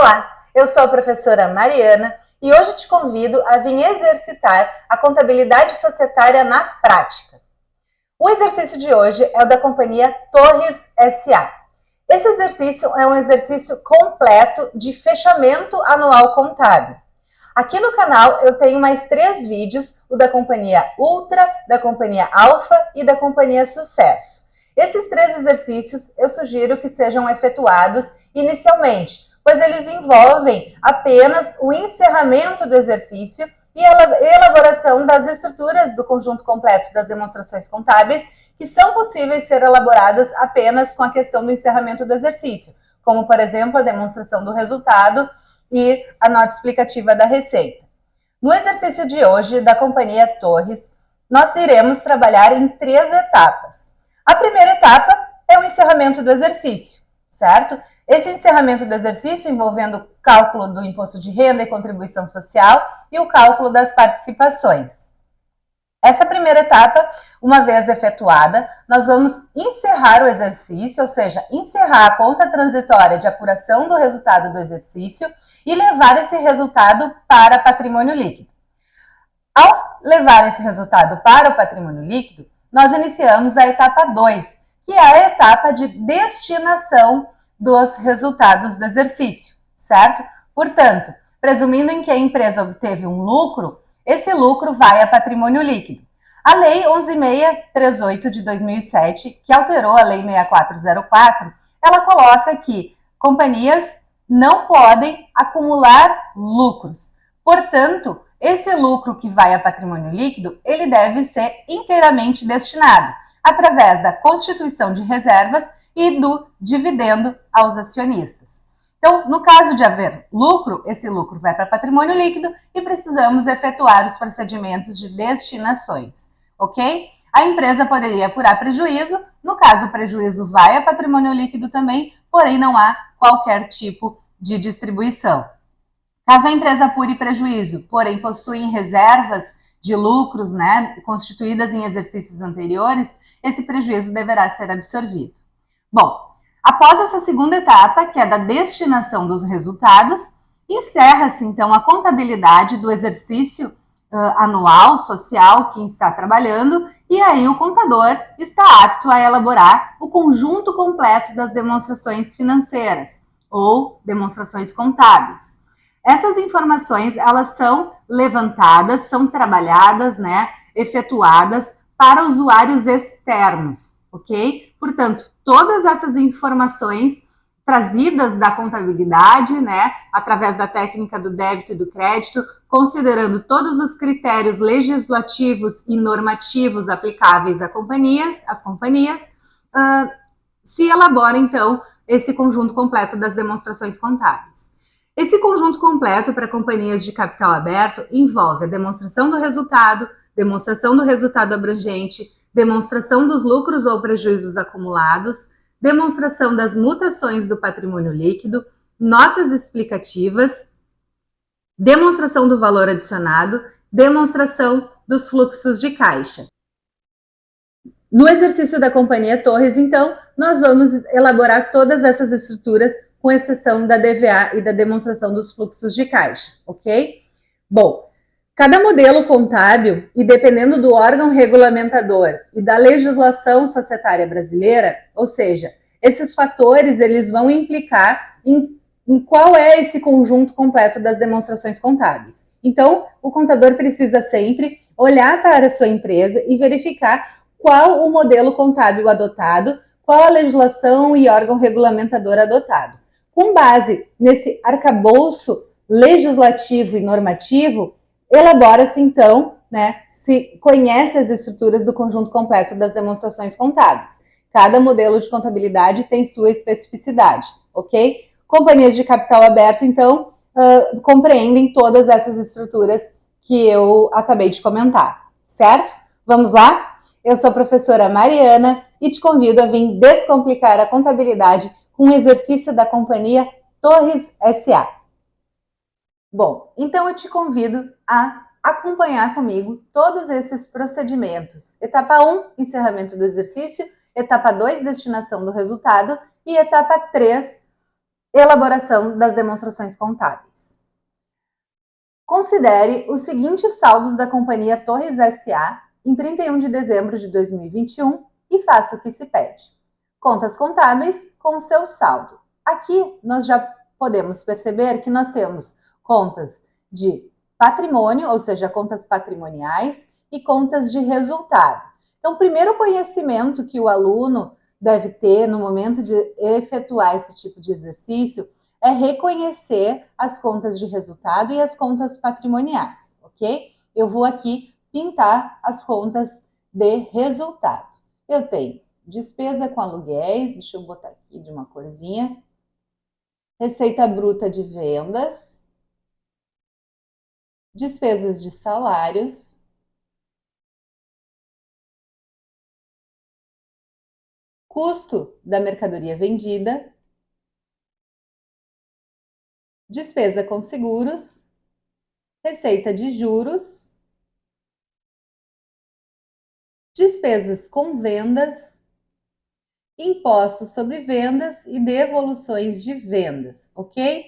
Olá, eu sou a professora Mariana e hoje te convido a vir exercitar a contabilidade societária na prática. O exercício de hoje é o da companhia Torres S.A. Esse exercício é um exercício completo de fechamento anual contábil. Aqui no canal eu tenho mais 3 vídeos, o da companhia Ultra, da companhia Alfa e da companhia Sucesso. Esses 3 exercícios eu sugiro que sejam efetuados inicialmente, pois eles envolvem apenas o encerramento do exercício e a elaboração das estruturas do conjunto completo das demonstrações contábeis, que são possíveis ser elaboradas apenas com a questão do encerramento do exercício, como, por exemplo, a demonstração do resultado e a nota explicativa da receita. No exercício de hoje, da companhia Torres, nós iremos trabalhar em 3 etapas. A primeira etapa é o encerramento do exercício, certo? Esse encerramento do exercício envolvendo o cálculo do imposto de renda e contribuição social e o cálculo das participações. Essa primeira etapa, uma vez efetuada, nós vamos encerrar o exercício, ou seja, encerrar a conta transitória de apuração do resultado do exercício e levar esse resultado para patrimônio líquido. Ao levar esse resultado para o patrimônio líquido, nós iniciamos a etapa 2, que é a etapa de destinação dos resultados do exercício, certo? Portanto, presumindo em que a empresa obteve um lucro, esse lucro vai a patrimônio líquido. A Lei 11.638 de 2007, que alterou a Lei 6404, ela coloca que companhias não podem acumular lucros. Portanto, esse lucro que vai a patrimônio líquido, ele deve ser inteiramente destinado através da constituição de reservas e do dividendo aos acionistas. Então, no caso de haver lucro, esse lucro vai para patrimônio líquido e precisamos efetuar os procedimentos de destinações, ok? A empresa poderia apurar prejuízo, no caso o prejuízo vai a patrimônio líquido também, porém não há qualquer tipo de distribuição. Caso a empresa apure prejuízo, porém possui reservas de lucros, constituídas em exercícios anteriores, esse prejuízo deverá ser absorvido. Bom, após essa segunda etapa, que é da destinação dos resultados, encerra-se então a contabilidade do exercício anual social que está trabalhando, e aí o contador está apto a elaborar o conjunto completo das demonstrações financeiras ou demonstrações contábeis. Essas informações, elas são levantadas, são trabalhadas, efetuadas para usuários externos, ok? Portanto, todas essas informações trazidas da contabilidade, através da técnica do débito e do crédito, considerando todos os critérios legislativos e normativos aplicáveis às companhias, se elabora, então, esse conjunto completo das demonstrações contábeis. Esse conjunto completo para companhias de capital aberto envolve a demonstração do resultado abrangente, demonstração dos lucros ou prejuízos acumulados, demonstração das mutações do patrimônio líquido, notas explicativas, demonstração do valor adicionado, demonstração dos fluxos de caixa. No exercício da companhia Torres, então, nós vamos elaborar todas essas estruturas, com exceção da DVA e da demonstração dos fluxos de caixa, ok? Bom, cada modelo contábil, e dependendo do órgão regulamentador e da legislação societária brasileira, ou seja, esses fatores eles vão implicar em qual é esse conjunto completo das demonstrações contábeis. Então, o contador precisa sempre olhar para a sua empresa e verificar qual o modelo contábil adotado, qual a legislação e órgão regulamentador adotado. Com base nesse arcabouço legislativo e normativo, elabora-se então, se conhece as estruturas do conjunto completo das demonstrações contábeis. Cada modelo de contabilidade tem sua especificidade, ok? Companhias de capital aberto, então, compreendem todas essas estruturas que eu acabei de comentar, certo? Vamos lá? Eu sou a professora Mariana e te convido a vir descomplicar a contabilidade com um exercício da companhia Torres S.A. Bom, então eu te convido a acompanhar comigo todos esses procedimentos. Etapa 1, encerramento do exercício. Etapa 2, destinação do resultado. E etapa 3, Elaboração das demonstrações contábeis. Considere os seguintes saldos da companhia Torres S.A. em 31 de dezembro de 2021 e faça o que se pede. Contas contábeis com seu saldo. Aqui nós já podemos perceber que nós temos contas de patrimônio, ou seja, contas patrimoniais, e contas de resultado. Então, o primeiro conhecimento que o aluno deve ter no momento de efetuar esse tipo de exercício é reconhecer as contas de resultado e as contas patrimoniais, ok? Eu vou aqui pintar as contas de resultado. Eu tenho despesa com aluguéis, deixa eu botar aqui de uma corzinha, receita bruta de vendas, despesas de salários, custo da mercadoria vendida, despesa com seguros, receita de juros, despesas com vendas, impostos sobre vendas e devoluções de vendas, ok?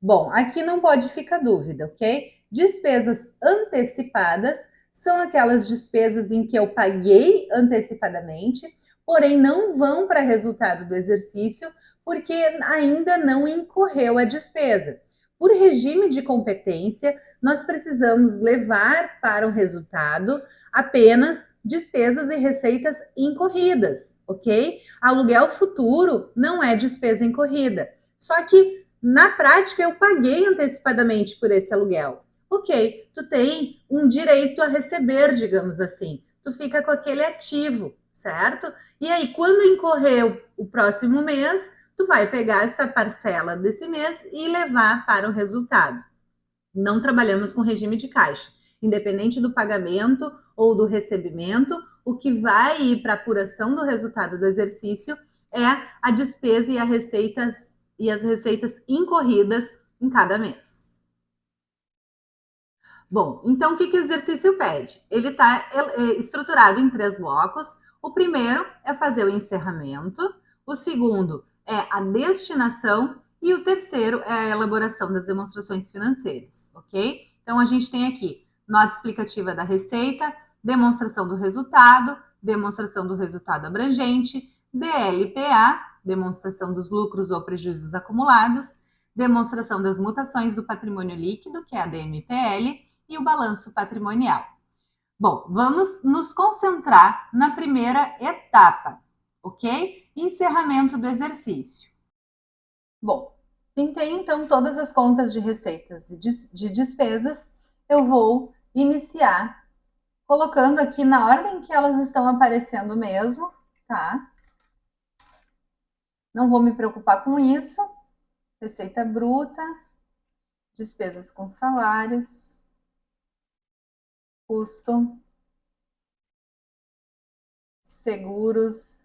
Bom, aqui não pode ficar dúvida, ok? Despesas antecipadas são aquelas despesas em que eu paguei antecipadamente, porém não vão para resultado do exercício porque ainda não incorreu a despesa. Por regime de competência, nós precisamos levar para o resultado apenas despesas e receitas incorridas, ok? Aluguel futuro não é despesa incorrida. Só que, na prática, eu paguei antecipadamente por esse aluguel. Ok, tu tem um direito a receber, digamos assim. Tu fica com aquele ativo, certo? E aí, quando incorrer o próximo mês, tu vai pegar essa parcela desse mês e levar para o resultado. Não trabalhamos com regime de caixa. Independente do pagamento ou do recebimento, o que vai ir para a apuração do resultado do exercício é a despesa e as receitas incorridas em cada mês. Bom, então o que o exercício pede? Ele está estruturado em 3 blocos. O primeiro é fazer o encerramento, o segundo é a destinação e o terceiro é a elaboração das demonstrações financeiras, ok? Então a gente tem aqui nota explicativa da receita, demonstração do resultado abrangente, DLPA, demonstração dos lucros ou prejuízos acumulados, demonstração das mutações do patrimônio líquido, que é a DMPL, e o balanço patrimonial. Bom, vamos nos concentrar na primeira etapa, ok? Encerramento do exercício. Bom, pintei então todas as contas de receitas e de despesas. Eu vou iniciar colocando aqui na ordem que elas estão aparecendo mesmo, tá? Não vou me preocupar com isso. Receita bruta, despesas com salários, custo, seguros,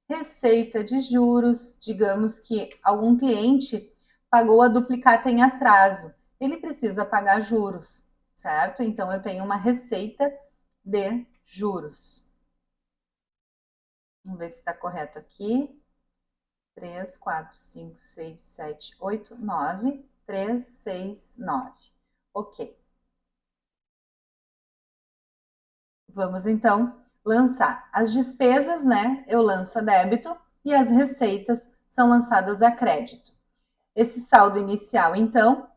receita de juros, digamos que algum cliente pagou a duplicata em atraso, ele precisa pagar juros, certo? Então eu tenho uma receita de juros. Vamos ver se está correto aqui. 3, 4, 5, 6, 7, 8, 9. 3, 6, 9. Ok. Vamos então lançar as despesas, né? Eu lanço a débito e as receitas são lançadas a crédito. Esse saldo inicial, então,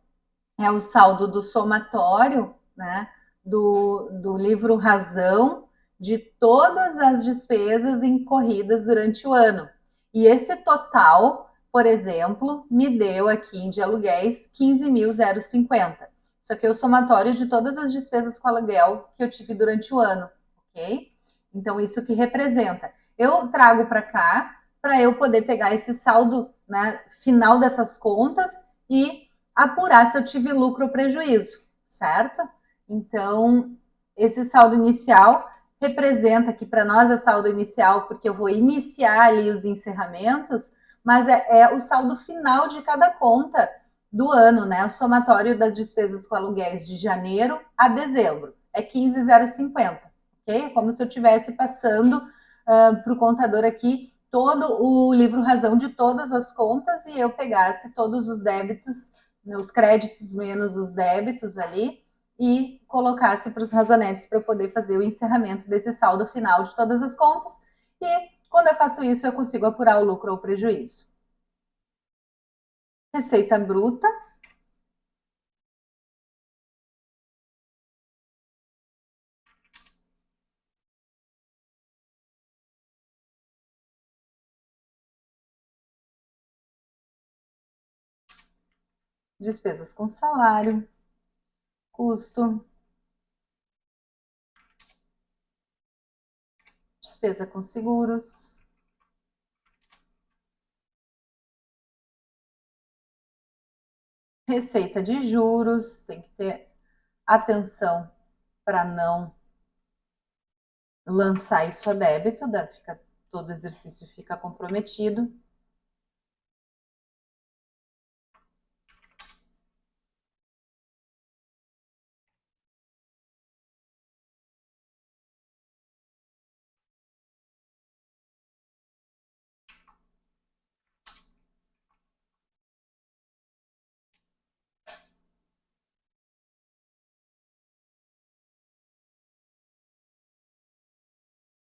é o saldo do somatório, né? Do livro Razão de todas as despesas incorridas durante o ano. E esse total, por exemplo, me deu aqui de aluguéis 15.050. Isso aqui é o somatório de todas as despesas com aluguel que eu tive durante o ano, ok? Então, isso que representa. Eu trago para cá para eu poder pegar esse saldo, né, final dessas contas e apurar se eu tive lucro ou prejuízo, certo? Então, esse saldo inicial representa que para nós é saldo inicial porque eu vou iniciar ali os encerramentos, mas é o saldo final de cada conta do ano, né? O somatório das despesas com aluguéis de janeiro a dezembro é 15.050, ok? É como se eu estivesse passando para o contador aqui todo o livro razão de todas as contas e eu pegasse todos os débitos, né, os créditos menos os débitos ali, e colocasse para os razonetes para eu poder fazer o encerramento desse saldo final de todas as contas. E quando eu faço isso, eu consigo apurar o lucro ou o prejuízo. Receita bruta. Despesas com salário, custo, despesa com seguros, receita de juros, tem que ter atenção para não lançar isso a débito, todo exercício fica comprometido.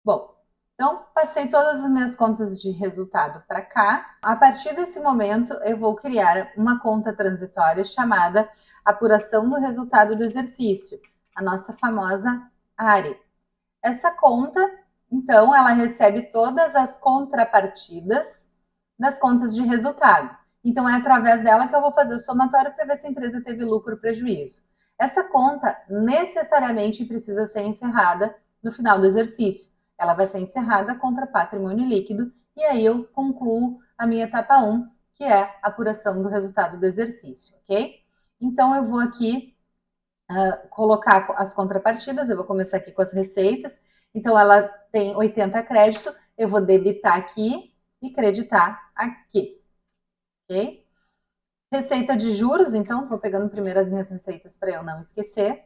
Bom, então passei todas as minhas contas de resultado para cá. A partir desse momento, eu vou criar uma conta transitória chamada apuração do resultado do exercício, a nossa famosa ARE. Essa conta, então, ela recebe todas as contrapartidas das contas de resultado. Então, é através dela que eu vou fazer o somatório para ver se a empresa teve lucro ou prejuízo. Essa conta necessariamente precisa ser encerrada no final do exercício. Ela vai ser encerrada contra patrimônio líquido e aí eu concluo a minha etapa 1, que é a apuração do resultado do exercício, ok? Então, eu vou aqui colocar as contrapartidas, eu vou começar aqui com as receitas. Então, ela tem 80 crédito, eu vou debitar aqui e creditar aqui, ok? Receita de juros, então, vou pegando primeiro as minhas receitas para eu não esquecer.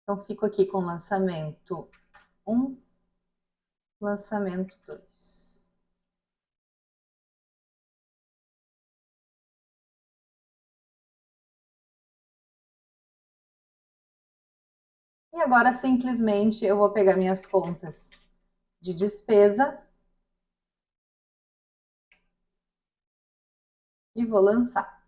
Então, fico aqui com lançamento 1, lançamento 2. E agora, simplesmente, eu vou pegar minhas contas de despesa e vou lançar.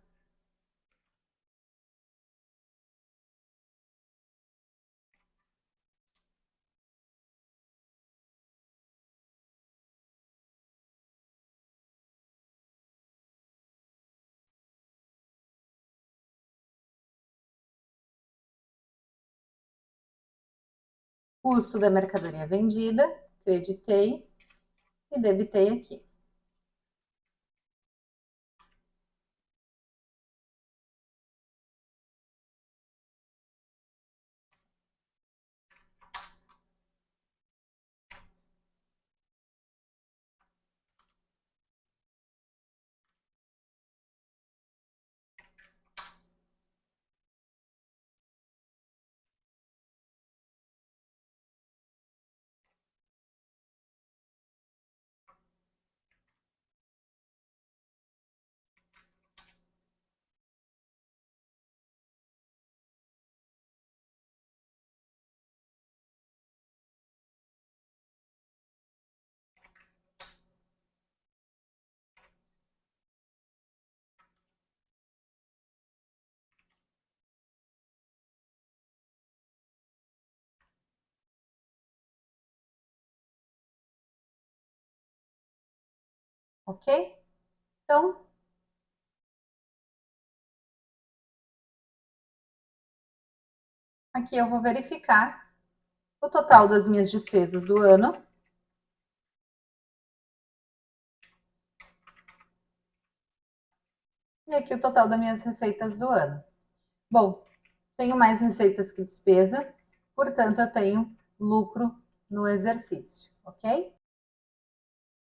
Custo da mercadoria vendida, creditei e debitei aqui. Ok? Então, aqui eu vou verificar o total das minhas despesas do ano. E aqui o total das minhas receitas do ano. Bom, tenho mais receitas que despesa, portanto, eu tenho lucro no exercício, ok?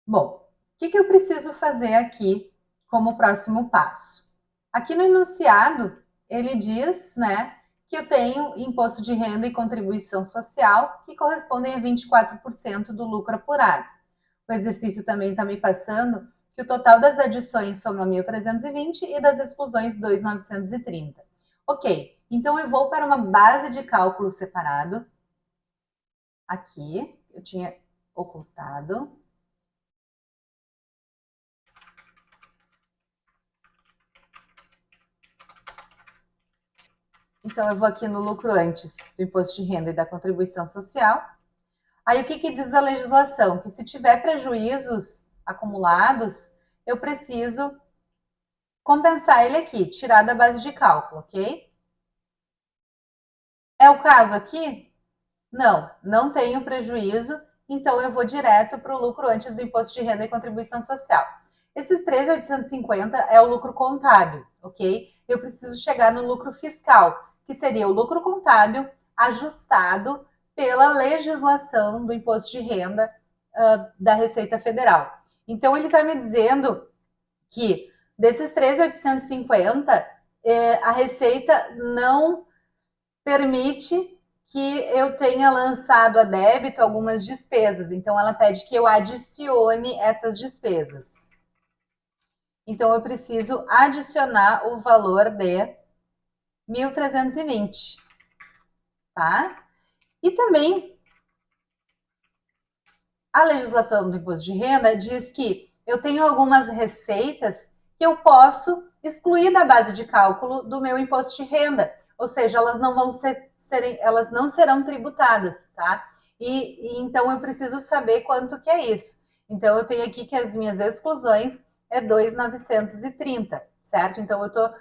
Bom, o que eu preciso fazer aqui como próximo passo? Aqui no enunciado, ele diz, né, que eu tenho imposto de renda e contribuição social, que correspondem a 24% do lucro apurado. O exercício também está me passando que o total das adições soma 1.320 e das exclusões 2.930. Ok, então eu vou para uma base de cálculo separado. Aqui, eu tinha ocultado. Então, eu vou aqui no lucro antes do imposto de renda e da contribuição social. Aí, o que diz a legislação? Que se tiver prejuízos acumulados, eu preciso compensar ele aqui, tirar da base de cálculo, ok? É o caso aqui? Não, não tenho prejuízo, então eu vou direto para o lucro antes do imposto de renda e contribuição social. Esses 13.850 é o lucro contábil, ok? Eu preciso chegar no lucro fiscal, que seria o lucro contábil ajustado pela legislação do imposto de renda da Receita Federal. Então, ele está me dizendo que desses 13.850, a Receita não permite que eu tenha lançado a débito algumas despesas. Então, ela pede que eu adicione essas despesas. Então, eu preciso adicionar o valor de 1.320, tá? E também, a legislação do imposto de renda diz que eu tenho algumas receitas que eu posso excluir da base de cálculo do meu imposto de renda, ou seja, elas não vão elas não serão tributadas, tá? E então eu preciso saber quanto que é isso. Então eu tenho aqui que as minhas exclusões é 2.930, certo? Então eu estou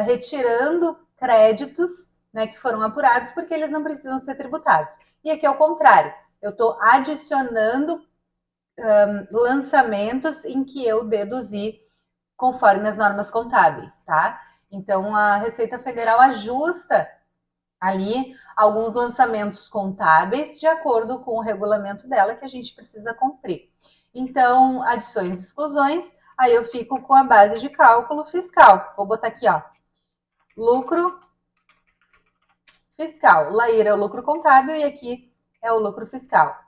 retirando créditos, né, que foram apurados porque eles não precisam ser tributados. E aqui é o contrário, eu estou adicionando lançamentos em que eu deduzi conforme as normas contábeis, tá? Então, a Receita Federal ajusta ali alguns lançamentos contábeis de acordo com o regulamento dela que a gente precisa cumprir. Então, adições e exclusões, aí eu fico com a base de cálculo fiscal. Vou botar aqui, ó, lucro fiscal. Laíra é o lucro contábil e aqui é o lucro fiscal.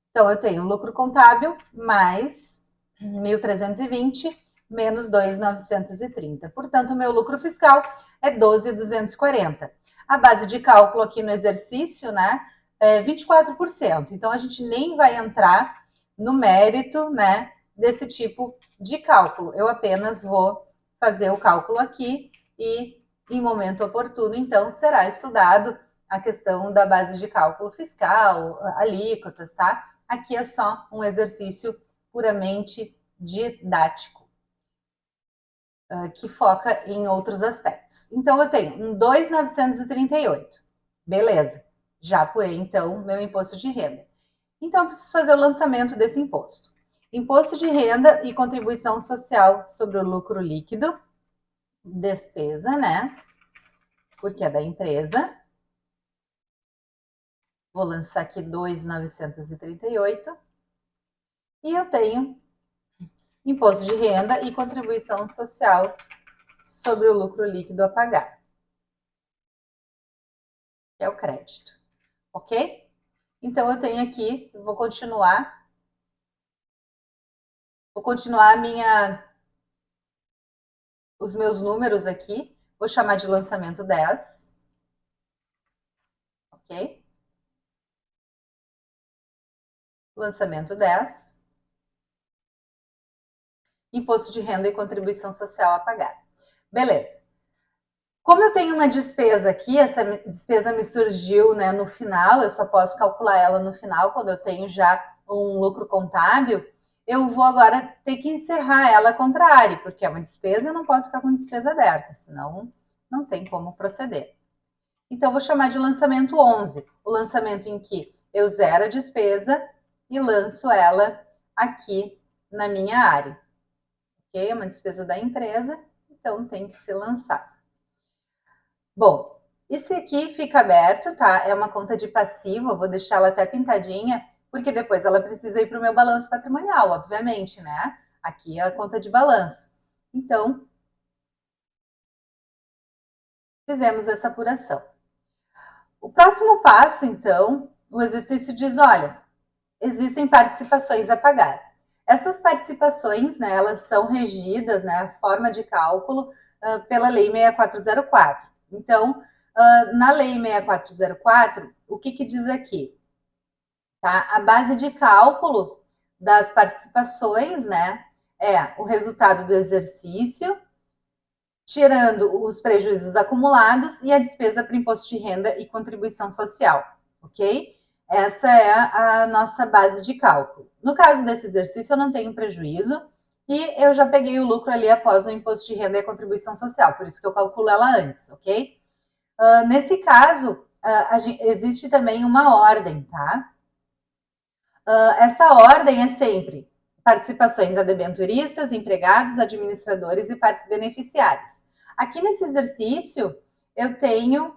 Então, eu tenho lucro contábil mais 1.320 menos 2.930. Portanto, o meu lucro fiscal é 12.240. A base de cálculo aqui no exercício, né, é 24%. Então, a gente nem vai entrar no mérito, né, desse tipo de cálculo. Eu apenas vou fazer o cálculo aqui e, em momento oportuno, então, será estudado a questão da base de cálculo fiscal, alíquotas, tá? Aqui é só um exercício puramente didático, que foca em outros aspectos. Então, eu tenho um 2.938. Beleza. Já apurei, então, meu imposto de renda. Então, eu preciso fazer o lançamento desse imposto. Imposto de renda e contribuição social sobre o lucro líquido, despesa, né? Porque é da empresa. Vou lançar aqui 2.938. E eu tenho imposto de renda e contribuição social sobre o lucro líquido a pagar, que é o crédito, ok? Então, eu tenho aqui, eu vou continuar os meus números aqui, vou chamar de lançamento 10, ok? Lançamento 10, imposto de renda e contribuição social a pagar. Beleza. Como eu tenho uma despesa aqui, essa despesa me surgiu, né, no final, eu só posso calcular ela no final, quando eu tenho já um lucro contábil, eu vou agora ter que encerrar ela contra a área, porque é uma despesa, eu não posso ficar com despesa aberta, senão não tem como proceder. Então, eu vou chamar de lançamento 11, o lançamento em que eu zero a despesa e lanço ela aqui na minha área. Ok? É uma despesa da empresa, então tem que ser lançada. Bom, esse aqui fica aberto, tá? É uma conta de passivo, eu vou deixar ela até pintadinha, porque depois ela precisa ir para o meu balanço patrimonial, obviamente, né? Aqui é a conta de balanço. Então, fizemos essa apuração. O próximo passo, então, o exercício diz, olha, existem participações a pagar. Essas participações, né, elas são regidas, né, a forma de cálculo, pela Lei 6404. Então, na Lei 6404, o que diz aqui? Tá? A base de cálculo das participações, né, é o resultado do exercício, tirando os prejuízos acumulados e a despesa para imposto de renda e contribuição social, ok? Essa é a nossa base de cálculo. No caso desse exercício, eu não tenho prejuízo e eu já peguei o lucro ali após o imposto de renda e a contribuição social, por isso que eu calculo ela antes, ok? Nesse caso, existe também uma ordem, tá? Essa ordem é sempre participações a debenturistas, empregados, administradores e partes beneficiárias. Aqui nesse exercício, eu tenho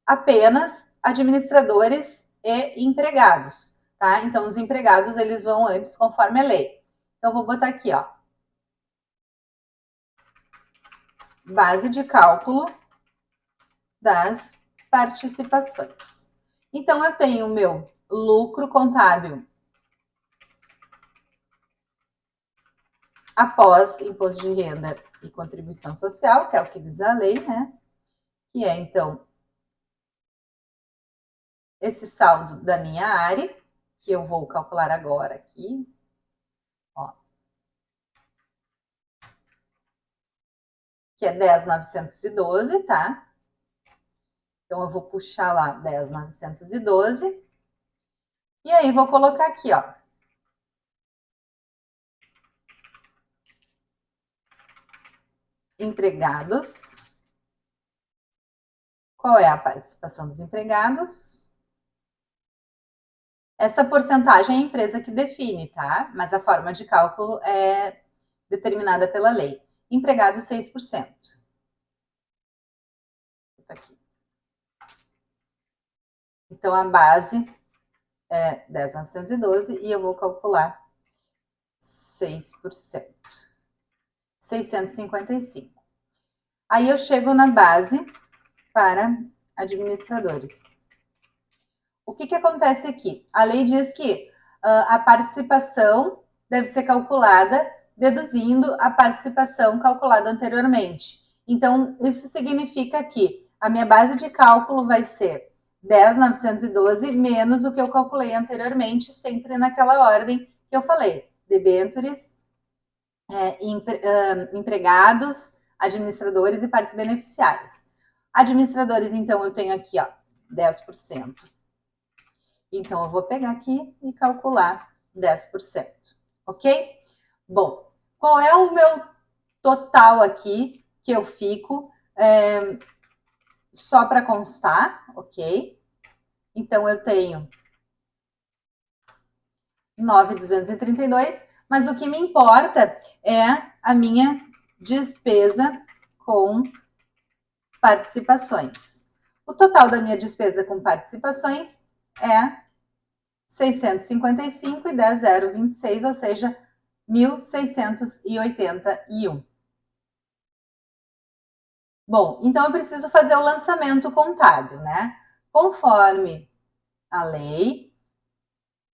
apenas administradores e empregados, tá? Então, os empregados, eles vão antes, conforme a lei. Então, eu vou botar aqui, ó. Base de cálculo das participações. Então, eu tenho o meu lucro contábil após imposto de renda e contribuição social, que é o que diz a lei, né? Que é, então, esse saldo da minha área, que eu vou calcular agora aqui, ó, que é 10.912, tá? Então, eu vou puxar lá 10.912, e aí vou colocar aqui, ó, empregados. Qual é a participação dos empregados? Essa porcentagem é a empresa que define, tá? Mas a forma de cálculo é determinada pela lei. Empregados, 6%. Tá aqui. Então, a base é 10.912 e eu vou calcular 6%. 655. Aí eu chego na base para administradores. O que acontece aqui? A lei diz que a participação deve ser calculada deduzindo a participação calculada anteriormente. Então, isso significa que a minha base de cálculo vai ser 10.912 menos o que eu calculei anteriormente, sempre naquela ordem que eu falei. Debêntures, empregados, administradores e partes beneficiárias. Administradores, então, eu tenho aqui, ó, 10%. Então, eu vou pegar aqui e calcular 10%, ok? Bom, qual é o meu total aqui que eu fico só para constar, ok? Então, eu tenho 9.232, mas o que me importa é a minha despesa com participações. O total da minha despesa com participações é 655 e 10.026, ou seja, 1.681. Bom, então eu preciso fazer o lançamento contábil, né? Conforme a lei,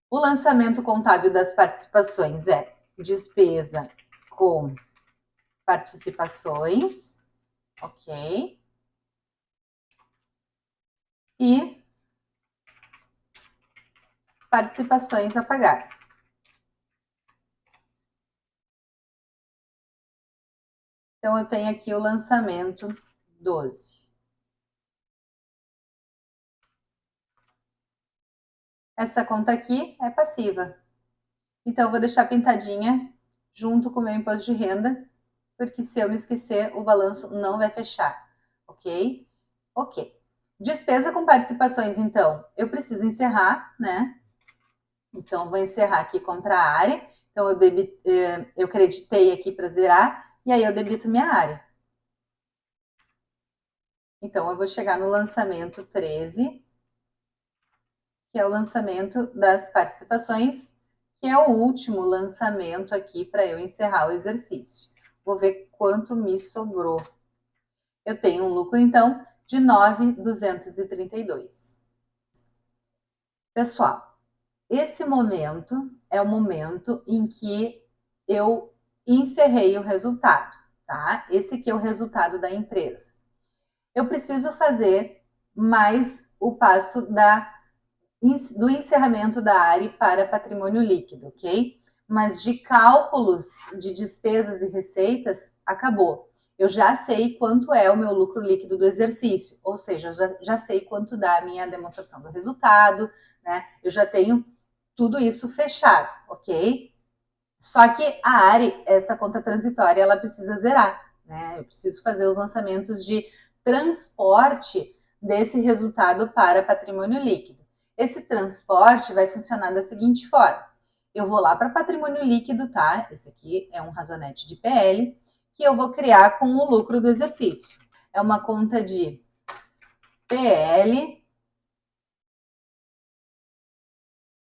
o lançamento contábil das participações é despesa com participações, ok? E participações a pagar. Então, eu tenho aqui o lançamento 12. Essa conta aqui é passiva. Então, eu vou deixar pintadinha junto com o meu imposto de renda, porque se eu me esquecer, o balanço não vai fechar, ok? Ok. Despesa com participações, então, eu preciso encerrar, né? Então, vou encerrar aqui contra a área. Então, eu creditei aqui para zerar, e aí eu debito minha área. Então, eu vou chegar no lançamento 13, que é o lançamento das participações, que é o último lançamento aqui para eu encerrar o exercício. Vou ver quanto me sobrou. Eu tenho um lucro, então, de 9.232. Pessoal, esse momento é o momento em que eu encerrei o resultado, tá? Esse aqui é o resultado da empresa. Eu preciso fazer mais o passo do encerramento da ARI para patrimônio líquido, ok? Mas de cálculos de despesas e receitas, acabou. Eu já sei quanto é o meu lucro líquido do exercício, ou seja, eu já sei quanto dá a minha demonstração do resultado, né? Eu já tenho tudo isso fechado, ok? Só que a ARI, essa conta transitória, ela precisa zerar, né? Eu preciso fazer os lançamentos de transporte desse resultado para patrimônio líquido. Esse transporte vai funcionar da seguinte forma: eu vou lá para patrimônio líquido, tá? Esse aqui é um razonete de PL, que eu vou criar com o lucro do exercício. É uma conta de PL.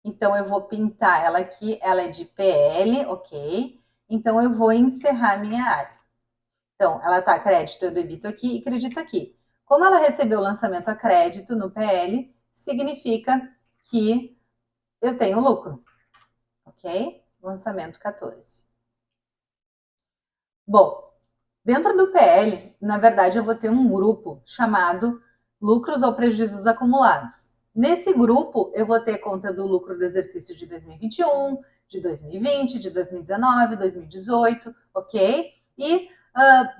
Então, eu vou pintar ela aqui, ela é de PL, ok? Então, eu vou encerrar minha área. Então, ela está crédito, eu debito aqui e credito aqui. Como ela recebeu o lançamento a crédito no PL, significa que eu tenho lucro, ok? Lançamento 14. Bom, dentro do PL, na verdade, eu vou ter um grupo chamado lucros ou prejuízos acumulados. Nesse grupo, eu vou ter conta do lucro do exercício de 2021, de 2020, de 2019, 2018, ok? E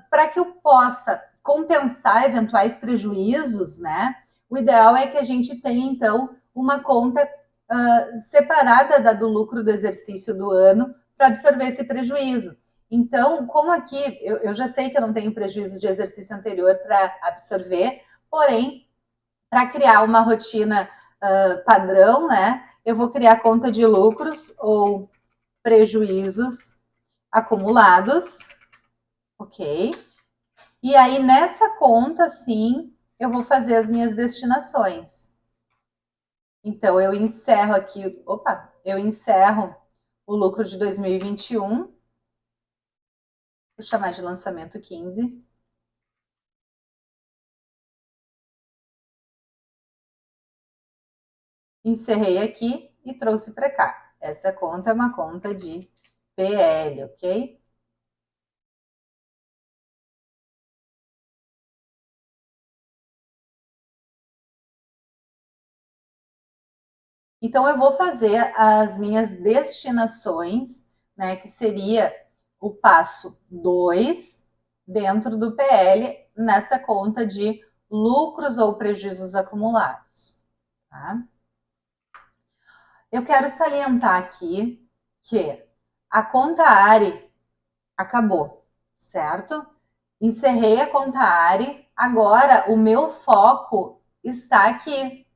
para que eu possa compensar eventuais prejuízos, né? O ideal é que a gente tenha, então, uma conta separada da do lucro do exercício do ano para absorver esse prejuízo. Então, como aqui eu já sei que eu não tenho prejuízo de exercício anterior para absorver, porém, para criar uma rotina padrão, né, eu vou criar conta de lucros ou prejuízos acumulados, ok? E aí, nessa conta, sim, eu vou fazer as minhas destinações. Então, eu encerro aqui, eu encerro o lucro de 2021, vou chamar de lançamento 15. Encerrei aqui e trouxe para cá. Essa conta é uma conta de PL, ok? Então, eu vou fazer as minhas destinações, né, que seria o passo 2 dentro do PL, nessa conta de lucros ou prejuízos acumulados. Tá? Eu quero salientar aqui que a conta ARI acabou, certo? Encerrei a conta ARI, agora o meu foco está aqui,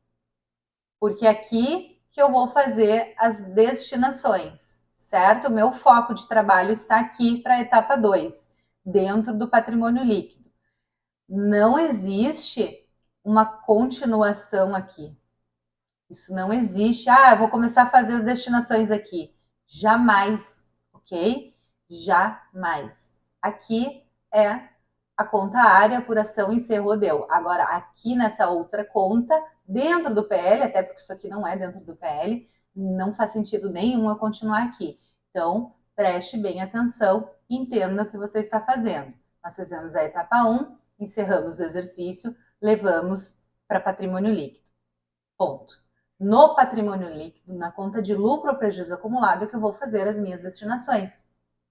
porque é aqui que eu vou fazer as destinações, certo? O meu foco de trabalho está aqui para a etapa 2, dentro do patrimônio líquido. Não existe uma continuação aqui. Isso não existe. Ah, eu vou começar a fazer as destinações aqui. Jamais, ok? Jamais. Aqui é a conta área, apuração, encerrou, deu. Agora, aqui nessa outra conta, dentro do PL, até porque isso aqui não é dentro do PL, não faz sentido nenhum eu continuar aqui. Então, preste bem atenção e entenda o que você está fazendo. Nós fizemos a etapa 1, encerramos o exercício, levamos para patrimônio líquido. Ponto. No patrimônio líquido, na conta de lucro ou prejuízo acumulado, é que eu vou fazer as minhas destinações,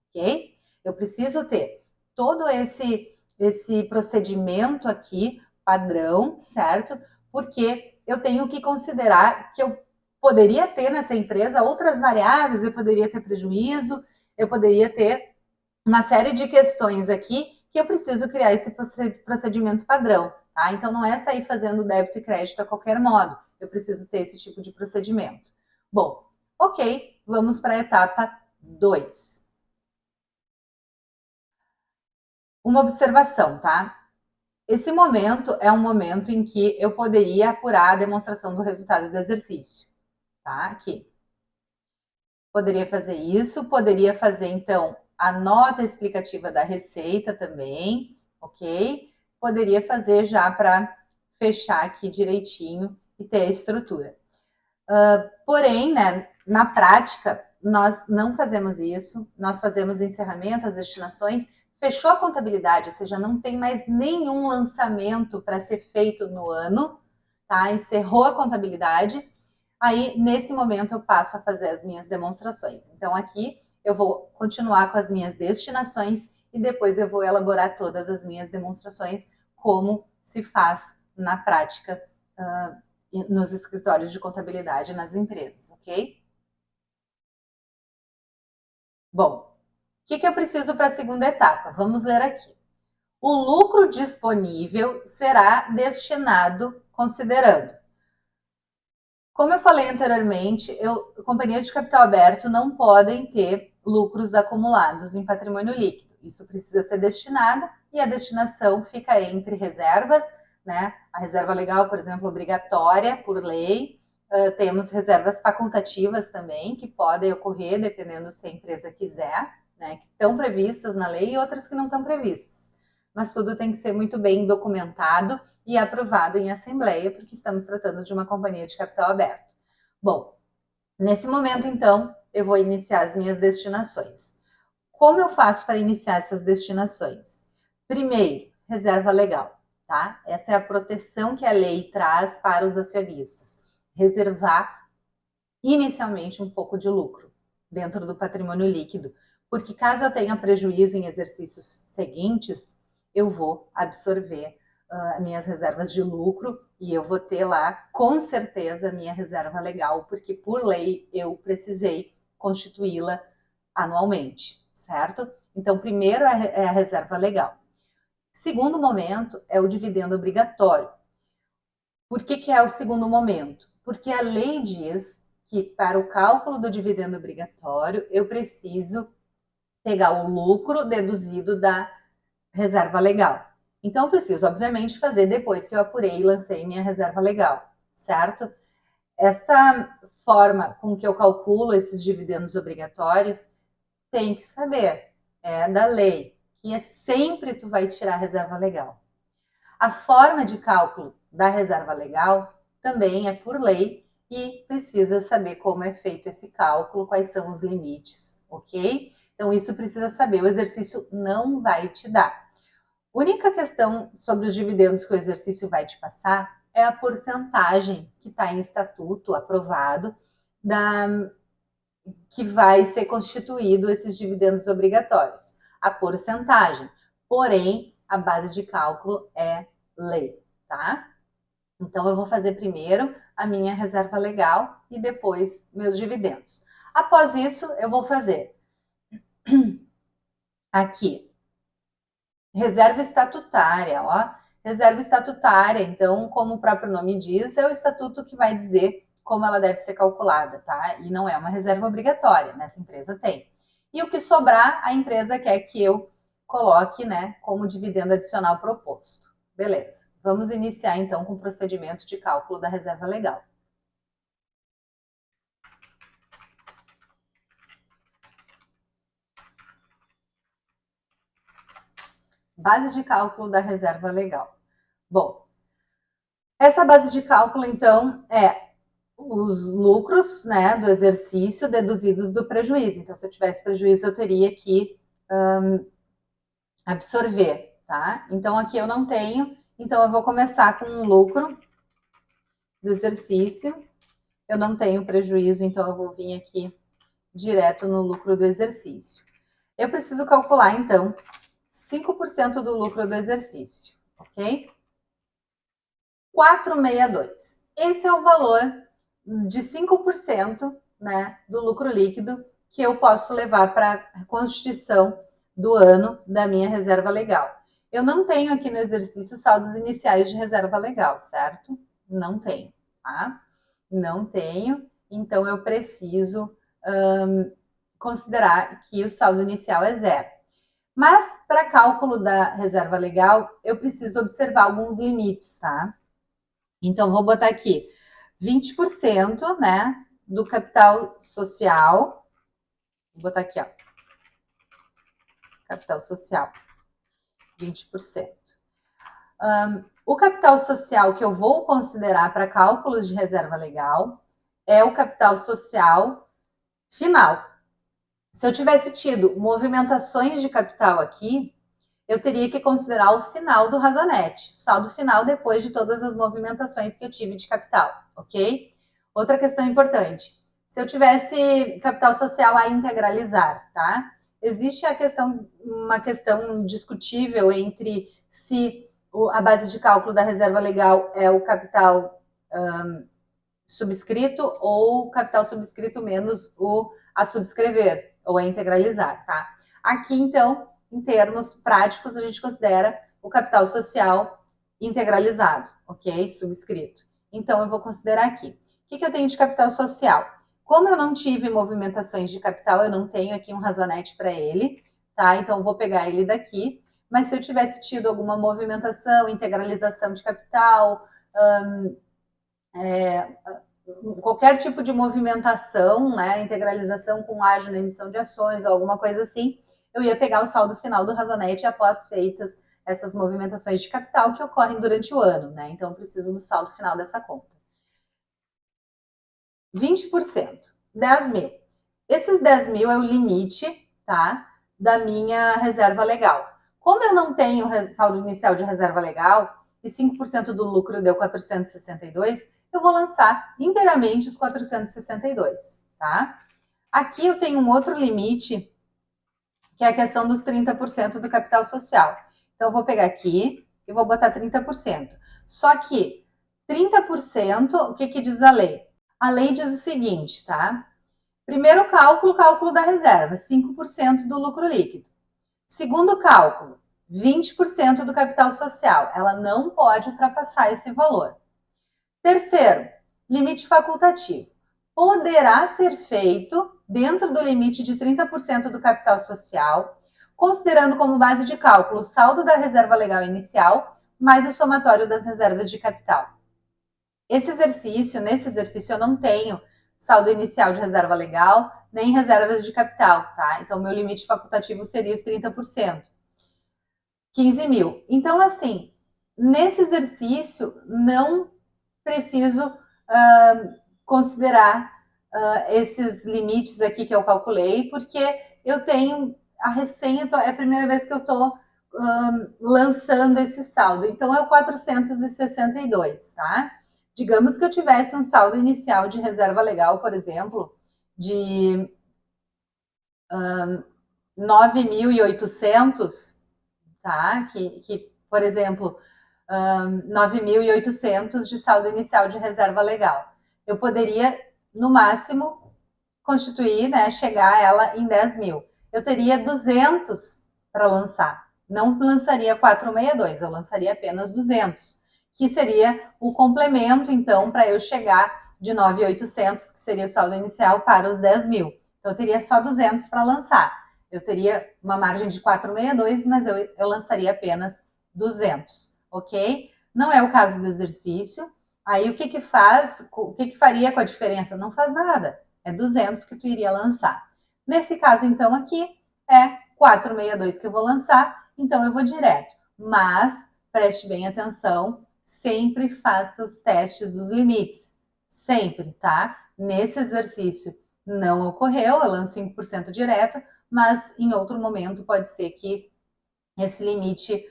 ok? Eu preciso ter todo esse procedimento aqui, padrão, certo? Porque eu tenho que considerar que eu poderia ter nessa empresa outras variáveis, eu poderia ter prejuízo, eu poderia ter uma série de questões aqui que eu preciso criar esse procedimento padrão, tá? Então não é sair fazendo débito e crédito a qualquer modo, eu preciso ter esse tipo de procedimento. Bom, ok, vamos para a etapa 2. Uma observação, tá? Esse momento é um momento em que eu poderia apurar a demonstração do resultado do exercício, tá? Aqui. Poderia fazer isso, poderia fazer, então, a nota explicativa da receita também, ok? Poderia fazer já para fechar aqui direitinho e ter a estrutura. Porém, né, na prática, nós não fazemos isso, nós fazemos encerramento, as destinações, fechou a contabilidade, ou seja, não tem mais nenhum lançamento para ser feito no ano, tá? Encerrou a contabilidade, aí nesse momento eu passo a fazer as minhas demonstrações. Então aqui eu vou continuar com as minhas destinações e depois eu vou elaborar todas as minhas demonstrações, como se faz na prática nos escritórios de contabilidade nas empresas, ok? Bom, o que eu preciso para a segunda etapa? Vamos ler aqui. O lucro disponível será destinado considerando. Como eu falei anteriormente, companhias de capital aberto não podem ter lucros acumulados em patrimônio líquido. Isso precisa ser destinado e a destinação fica entre reservas, né? A reserva legal, por exemplo, obrigatória por lei. Temos reservas facultativas também, que podem ocorrer dependendo se a empresa quiser, né? Que estão previstas na lei e outras que não estão previstas. Mas tudo tem que ser muito bem documentado e aprovado em assembleia, porque estamos tratando de uma companhia de capital aberto. Bom, nesse momento, então, eu vou iniciar as minhas destinações. Como eu faço para iniciar essas destinações? Primeiro, reserva legal, tá? Essa é a proteção que a lei traz para os acionistas. Reservar inicialmente um pouco de lucro dentro do patrimônio líquido, porque caso eu tenha prejuízo em exercícios seguintes, eu vou absorver minhas reservas de lucro e eu vou ter lá, com certeza, a minha reserva legal, porque por lei eu precisei constituí-la anualmente, certo? Então, primeiro é a reserva legal. Segundo momento é o dividendo obrigatório. Por que é o segundo momento? Porque a lei diz que para o cálculo do dividendo obrigatório eu preciso pegar o lucro deduzido da reserva legal. Então, eu preciso, obviamente, fazer depois que eu apurei e lancei minha reserva legal, certo? Essa forma com que eu calculo esses dividendos obrigatórios tem que saber, é da lei, que é sempre tu vai tirar a reserva legal. A forma de cálculo da reserva legal também é por lei e precisa saber como é feito esse cálculo, quais são os limites, ok? Então, isso precisa saber, o exercício não vai te dar. Única questão sobre os dividendos que o exercício vai te passar é a porcentagem que está em estatuto aprovado que vai ser constituído esses dividendos obrigatórios. A porcentagem, porém, a base de cálculo é lei, tá? Então, eu vou fazer primeiro a minha reserva legal e depois meus dividendos. Após isso, eu vou fazer aqui reserva estatutária, ó. Reserva estatutária, então, como o próprio nome diz, é o estatuto que vai dizer como ela deve ser calculada, tá? E não é uma reserva obrigatória, nessa empresa tem. E o que sobrar, a empresa quer que eu coloque, né, como dividendo adicional proposto. Beleza. Vamos iniciar, então, com o procedimento de cálculo da reserva legal. Base de cálculo da reserva legal. Bom, essa base de cálculo, então, é os lucros, né, do exercício deduzidos do prejuízo. Então, se eu tivesse prejuízo, eu teria que absorver, tá? Então, aqui eu não tenho, então eu vou começar com um lucro do exercício. Eu não tenho prejuízo, então eu vou vir aqui direto no lucro do exercício. Eu preciso calcular, então, 5% do lucro do exercício, ok? 462. Esse é o valor de 5%, né, do lucro líquido que eu posso levar para a constituição do ano da minha reserva legal. Eu não tenho aqui no exercício saldos iniciais de reserva legal, certo? Não tenho, tá? Não tenho, então eu preciso considerar que o saldo inicial é zero. Mas, para cálculo da reserva legal, eu preciso observar alguns limites, tá? Então, vou botar aqui 20%, né, do capital social. Vou botar aqui, ó. Capital social, 20%. O capital social que eu vou considerar para cálculos de reserva legal é o capital social final. Se eu tivesse tido movimentações de capital aqui, eu teria que considerar o final do razonete, o saldo final depois de todas as movimentações que eu tive de capital, ok? Outra questão importante, se eu tivesse capital social a integralizar, tá? Existe uma questão discutível entre se a base de cálculo da reserva legal é o capital subscrito ou capital subscrito menos a subscrever ou a integralizar, tá? Aqui, então, em termos práticos, a gente considera o capital social integralizado, ok? Subscrito. Então, eu vou considerar aqui. O que eu tenho de capital social? Como eu não tive movimentações de capital, eu não tenho aqui um razonete para ele, tá? Então, eu vou pegar ele daqui. Mas se eu tivesse tido alguma movimentação, integralização de capital, qualquer tipo de movimentação, né, integralização com ágio na emissão de ações ou alguma coisa assim, eu ia pegar o saldo final do razonete após feitas essas movimentações de capital que ocorrem durante o ano, né? Então, eu preciso do saldo final dessa conta. 20%, 10 mil. Esses 10 mil é o limite, tá, da minha reserva legal. Como eu não tenho saldo inicial de reserva legal e 5% do lucro deu 462, eu vou lançar inteiramente os 462, tá? Aqui eu tenho um outro limite, que é a questão dos 30% do capital social. Então, eu vou pegar aqui e vou botar 30%. Só que 30%, o que diz a lei? A lei diz o seguinte, tá? Primeiro cálculo da reserva, 5% do lucro líquido. Segundo cálculo, 20% do capital social. Ela não pode ultrapassar esse valor. Terceiro, limite facultativo. Poderá ser feito dentro do limite de 30% do capital social, considerando como base de cálculo o saldo da reserva legal inicial, mais o somatório das reservas de capital. Nesse exercício eu não tenho saldo inicial de reserva legal, nem reservas de capital, tá? Então, meu limite facultativo seria os 30%. 15 mil. Então, assim, nesse exercício, não preciso considerar esses limites aqui que eu calculei, porque eu tenho é a primeira vez que eu estou lançando esse saldo. Então, é o 462, tá? Digamos que eu tivesse um saldo inicial de reserva legal, por exemplo, de 9.800, tá? Que, por exemplo, 9.800 de saldo inicial de reserva legal. Eu poderia, no máximo, constituir, né, chegar ela em 10 mil. Eu teria 200 para lançar. Não lançaria 462, eu lançaria apenas 200, que seria o complemento, então, para eu chegar de 9.800, que seria o saldo inicial, para os 10 mil. Então, eu teria só 200 para lançar. Eu teria uma margem de 462, mas eu lançaria apenas 200, ok? Não é o caso do exercício. Aí, o que faria com a diferença? Não faz nada. É 200 que tu iria lançar. Nesse caso, então, aqui é 462 que eu vou lançar, então eu vou direto. Mas, preste bem atenção, sempre faça os testes dos limites. Sempre, tá? Nesse exercício não ocorreu, eu lanço 5% direto, mas em outro momento pode ser que esse limite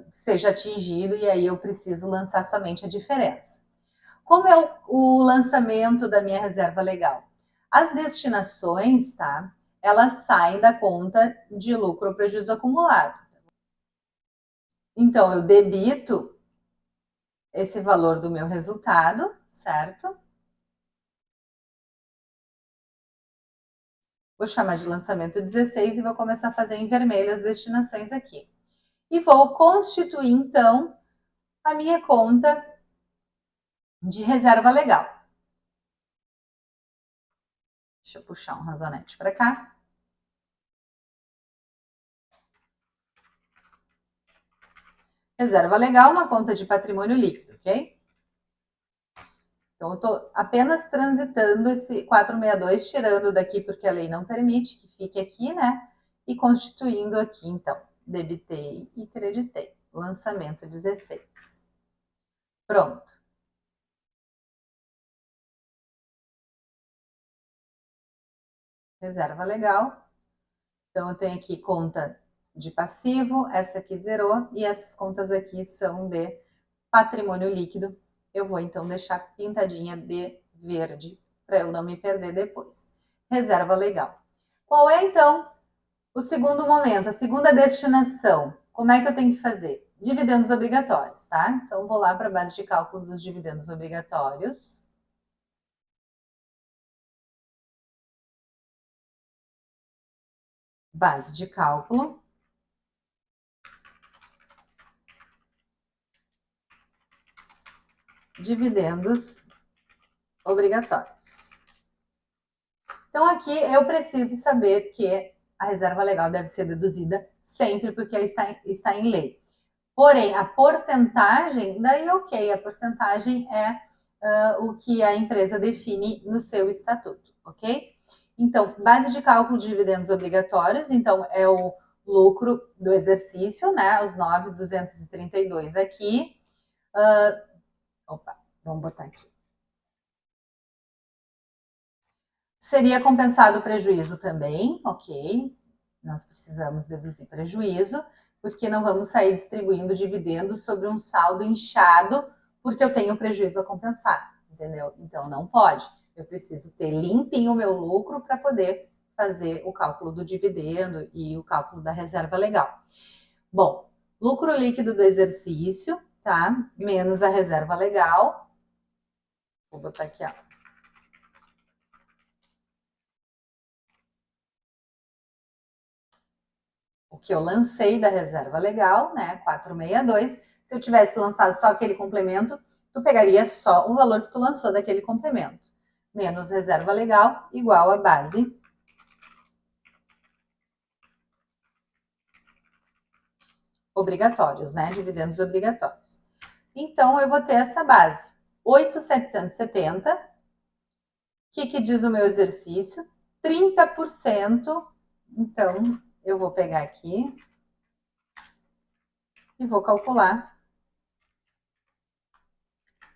seja atingido e aí eu preciso lançar somente a diferença. Como é o lançamento da minha reserva legal? As destinações, tá? Elas saem da conta de lucro ou prejuízo acumulado. Então, eu debito esse valor do meu resultado, certo? Vou chamar de lançamento 16 e vou começar a fazer em vermelho as destinações aqui. E vou constituir, então, a minha conta de reserva legal. Deixa eu puxar um razonete para cá. Reserva legal, uma conta de patrimônio líquido, ok? Então, eu estou apenas transitando esse 462, tirando daqui porque a lei não permite que fique aqui, né? E constituindo aqui, então, debitei e creditei. Lançamento 16. Pronto. reserva legal. Então, eu tenho aqui conta de passivo, essa aqui zerou, e essas contas aqui são de patrimônio líquido. Eu vou, então, deixar pintadinha de verde, para eu não me perder depois. Reserva legal. Qual é, então, o segundo momento, a segunda destinação? Como é que eu tenho que fazer? Dividendos obrigatórios, tá? Então, vou lá para a base de cálculo dos dividendos obrigatórios. Base de cálculo. Dividendos obrigatórios. Então, aqui eu preciso saber que a reserva legal deve ser deduzida sempre, porque está em lei. Porém, a porcentagem, daí ok, a porcentagem é o que a empresa define no seu estatuto, ok? Então, base de cálculo de dividendos obrigatórios, então é o lucro do exercício, né? Os 9.232 aqui. Opa, vamos botar aqui. Seria compensado o prejuízo também, ok? Nós precisamos deduzir prejuízo, porque não vamos sair distribuindo dividendos sobre um saldo inchado, porque eu tenho prejuízo a compensar, entendeu? Então não pode. Eu preciso ter limpinho o meu lucro para poder fazer o cálculo do dividendo e o cálculo da reserva legal. Bom, lucro líquido do exercício, tá? Menos a reserva legal. Vou botar aqui, ó. O que eu lancei da reserva legal, né, 462, se eu tivesse lançado só aquele complemento, tu pegaria só o valor que tu lançou daquele complemento, menos reserva legal, igual a base obrigatórios, né, dividendos obrigatórios. Então, eu vou ter essa base, 8.770, o que diz o meu exercício? 30%, então, eu vou pegar aqui e vou calcular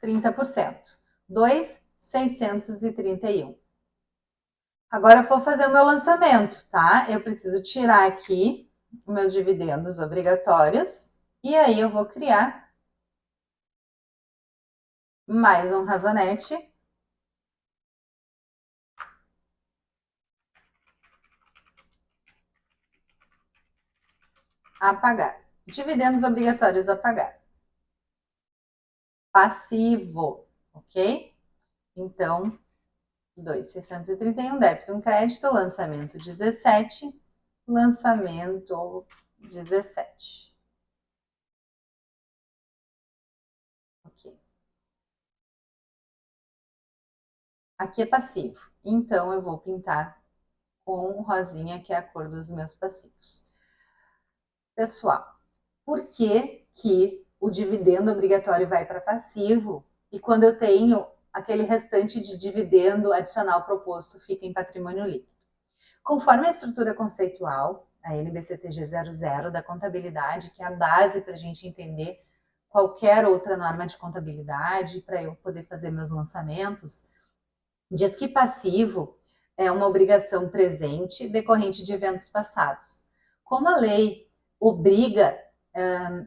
30%. 2.631. Agora eu vou fazer o meu lançamento, tá? Eu preciso tirar aqui os meus dividendos obrigatórios e aí eu vou criar mais um razonete. A pagar. Dividendos obrigatórios a pagar. Passivo, ok? Então, 2.631, débito, um crédito, lançamento 17, lançamento 17. Ok. Aqui é passivo, então eu vou pintar com rosinha, que é a cor dos meus passivos. Pessoal, por que o dividendo obrigatório vai para passivo e quando eu tenho aquele restante de dividendo adicional proposto fica em patrimônio líquido? Conforme a estrutura conceitual, a NBCTG 00 da contabilidade, que é a base para a gente entender qualquer outra norma de contabilidade, para eu poder fazer meus lançamentos, diz que passivo é uma obrigação presente decorrente de eventos passados. Como a lei obriga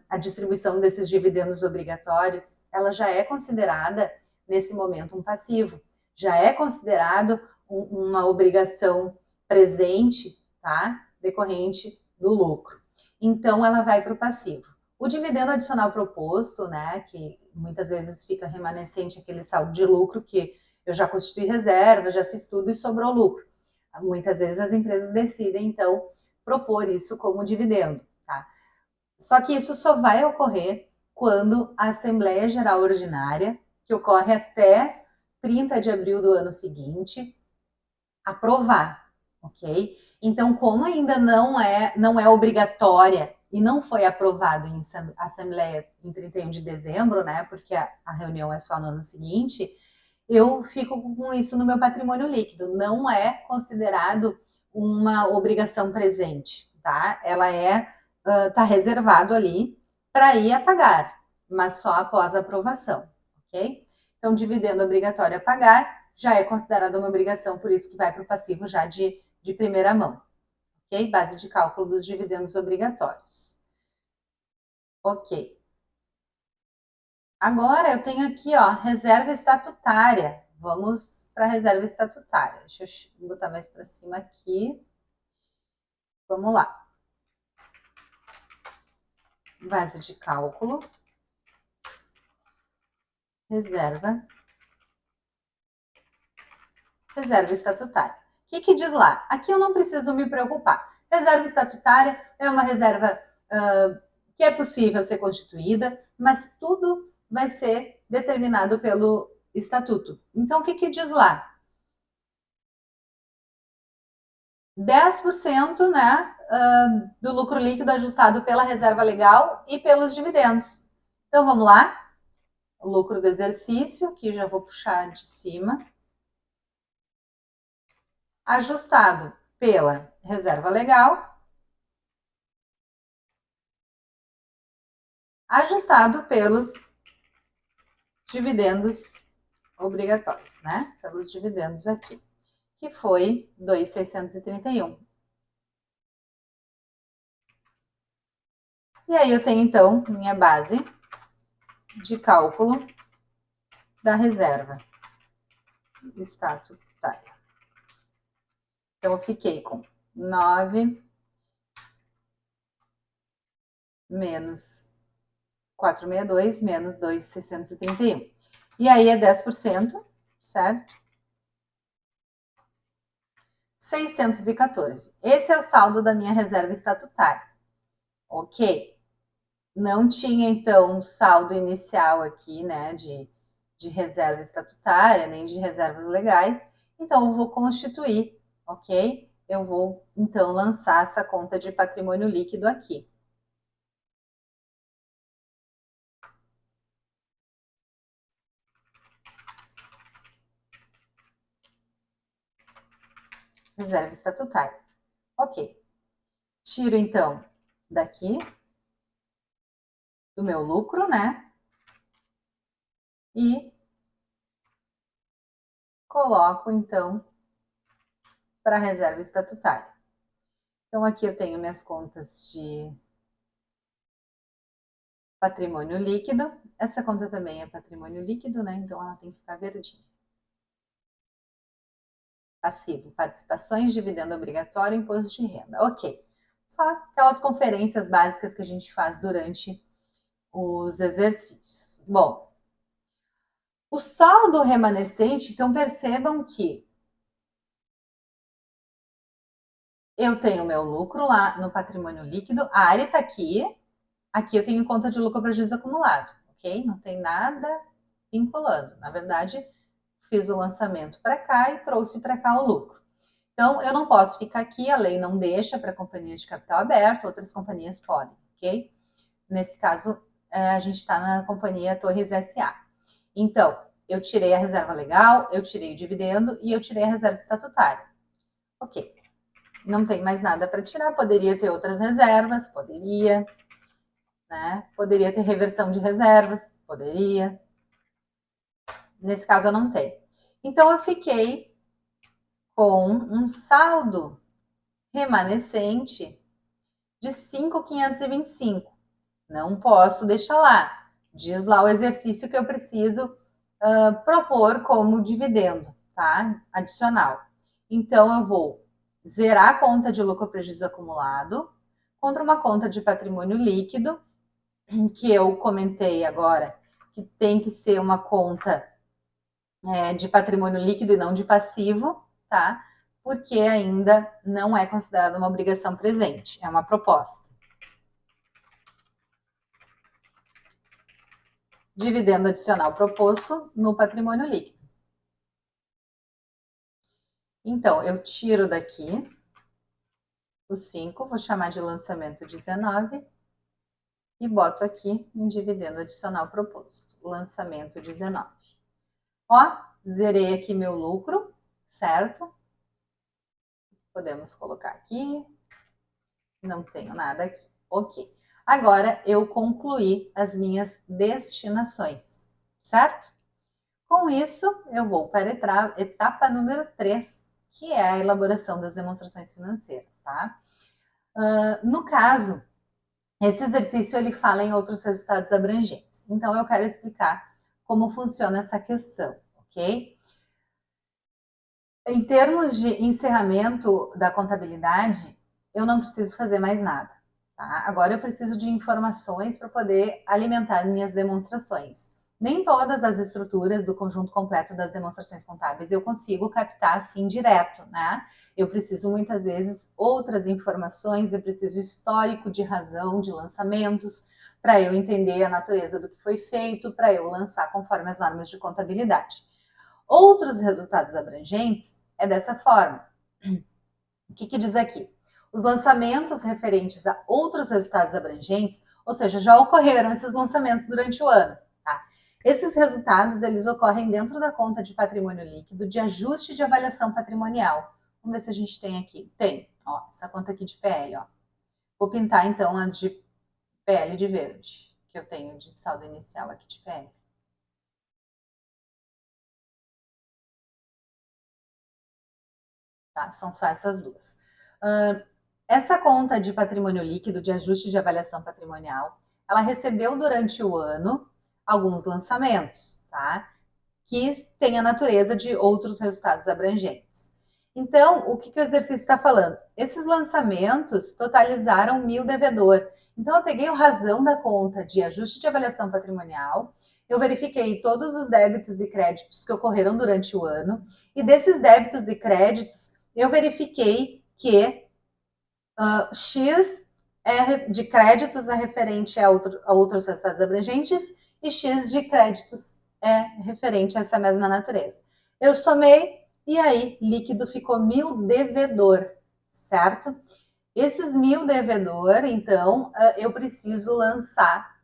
a distribuição desses dividendos obrigatórios, ela já é considerada, nesse momento, um passivo. Já é considerado uma obrigação presente, tá? Decorrente do lucro. Então, ela vai para o passivo. O dividendo adicional proposto, né, que muitas vezes fica remanescente aquele saldo de lucro que eu já constituí reserva, já fiz tudo e sobrou lucro. Muitas vezes as empresas decidem, então, propor isso como dividendo, tá? Só que isso só vai ocorrer quando a Assembleia Geral Ordinária, que ocorre até 30 de abril do ano seguinte, aprovar, ok? Então, como ainda não é obrigatória e não foi aprovado em Assembleia em 31 de dezembro, né? Porque a reunião é só no ano seguinte, eu fico com isso no meu patrimônio líquido. Não é considerado uma obrigação presente, tá? Ela tá reservado ali para ir a pagar, mas só após a aprovação, ok? Então, dividendo obrigatório a pagar já é considerado uma obrigação, por isso que vai para o passivo já de de primeira mão, ok? Base de cálculo dos dividendos obrigatórios. Ok. Agora eu tenho aqui, ó, reserva estatutária. Vamos para a reserva estatutária. Deixa eu botar mais para cima aqui. Vamos lá. Base de cálculo. Reserva estatutária. O que diz lá? Aqui eu não preciso me preocupar. Reserva estatutária é uma reserva que é possível ser constituída, mas tudo vai ser determinado pelo estatuto. Então, o que diz lá? 10%, né, do lucro líquido ajustado pela reserva legal e pelos dividendos. Então, vamos lá. O lucro do exercício, aqui já vou puxar de cima. Ajustado pela reserva legal, ajustado pelos dividendos obrigatórios, né? Pelos dividendos aqui, que foi 2.631. E aí eu tenho, então, minha base de cálculo da reserva estatutária. Então, eu fiquei com 9 menos 462 menos 2.631. E aí é 10%, certo? 614. Esse é o saldo da minha reserva estatutária. Ok. Não tinha, então, saldo inicial aqui, né, de reserva estatutária, nem de reservas legais. Então, eu vou constituir, ok? Eu vou, então, lançar essa conta de patrimônio líquido aqui. Reserva estatutária. Ok. Tiro, então, daqui do meu lucro, né? E coloco, então, para a reserva estatutária. Então, aqui eu tenho minhas contas de patrimônio líquido. Essa conta também é patrimônio líquido, né? Então, ela tem que ficar verdinha. Passivo, participações, dividendo obrigatório, imposto de renda. Ok. Só aquelas conferências básicas que a gente faz durante os exercícios. Bom, o saldo remanescente, então percebam que eu tenho meu lucro lá no patrimônio líquido, a área está aqui, aqui eu tenho conta de lucro prejuízo acumulado, ok? Não tem nada vinculando. Na verdade, fiz o lançamento para cá e trouxe para cá o lucro. Então, eu não posso ficar aqui, a lei não deixa para companhias de capital aberto, outras companhias podem, ok? Nesse caso, a gente está na companhia Torres SA. Então, eu tirei a reserva legal, eu tirei o dividendo e eu tirei a reserva estatutária. Ok. Não tem mais nada para tirar, poderia ter outras reservas, poderia, né? Poderia ter reversão de reservas, poderia. Nesse caso, eu não tenho. Então, eu fiquei com um saldo remanescente de 5.525. Não posso deixar lá. Diz lá o exercício que eu preciso propor como dividendo, tá? Adicional. Então, eu vou zerar a conta de lucro ou prejuízo acumulado contra uma conta de patrimônio líquido, que eu comentei agora, que tem que ser uma conta de patrimônio líquido e não de passivo, tá? Porque ainda não é considerada uma obrigação presente, é uma proposta. Dividendo adicional proposto no patrimônio líquido. Então, eu tiro daqui o 5, vou chamar de lançamento 19 e boto aqui em dividendo adicional proposto, lançamento 19. Ó, zerei aqui meu lucro, certo? Podemos colocar aqui. Não tenho nada aqui. Ok. Agora eu concluí as minhas destinações, certo? Com isso, eu vou para a etapa número 3, que é a elaboração das demonstrações financeiras, tá? No caso, esse exercício ele fala em outros resultados abrangentes. Então, eu quero explicar como funciona essa questão, ok? Em termos de encerramento da contabilidade, eu não preciso fazer mais nada, tá? Agora eu preciso de informações para poder alimentar minhas demonstrações. Nem todas as estruturas do conjunto completo das demonstrações contábeis eu consigo captar assim direto, né? Eu preciso muitas vezes outras informações, eu preciso histórico de razão de lançamentos para eu entender a natureza do que foi feito, para eu lançar conforme as normas de contabilidade. Outros resultados abrangentes é dessa forma. O que diz aqui? Os lançamentos referentes a outros resultados abrangentes, ou seja, já ocorreram esses lançamentos durante o ano, tá? Esses resultados, eles ocorrem dentro da conta de patrimônio líquido de ajuste de avaliação patrimonial. Vamos ver se a gente tem aqui. Tem, ó, essa conta aqui de PL, ó. Vou pintar, então, as de PL de verde, que eu tenho de saldo inicial aqui de PL. Tá? São só essas duas. Essa conta de patrimônio líquido, de ajuste de avaliação patrimonial, ela recebeu durante o ano alguns lançamentos, tá? Que tem a natureza de outros resultados abrangentes. Então, o que o exercício está falando? Esses lançamentos totalizaram 1.000 devedor. Então, eu peguei o razão da conta de ajuste de avaliação patrimonial, eu verifiquei todos os débitos e créditos que ocorreram durante o ano, e desses débitos e créditos, eu verifiquei que X de créditos é referente a outros resultados abrangentes e X de créditos é referente a essa mesma natureza. Eu somei e aí líquido ficou 1.000 devedor, certo? Esses 1.000 devedor, então, eu preciso lançar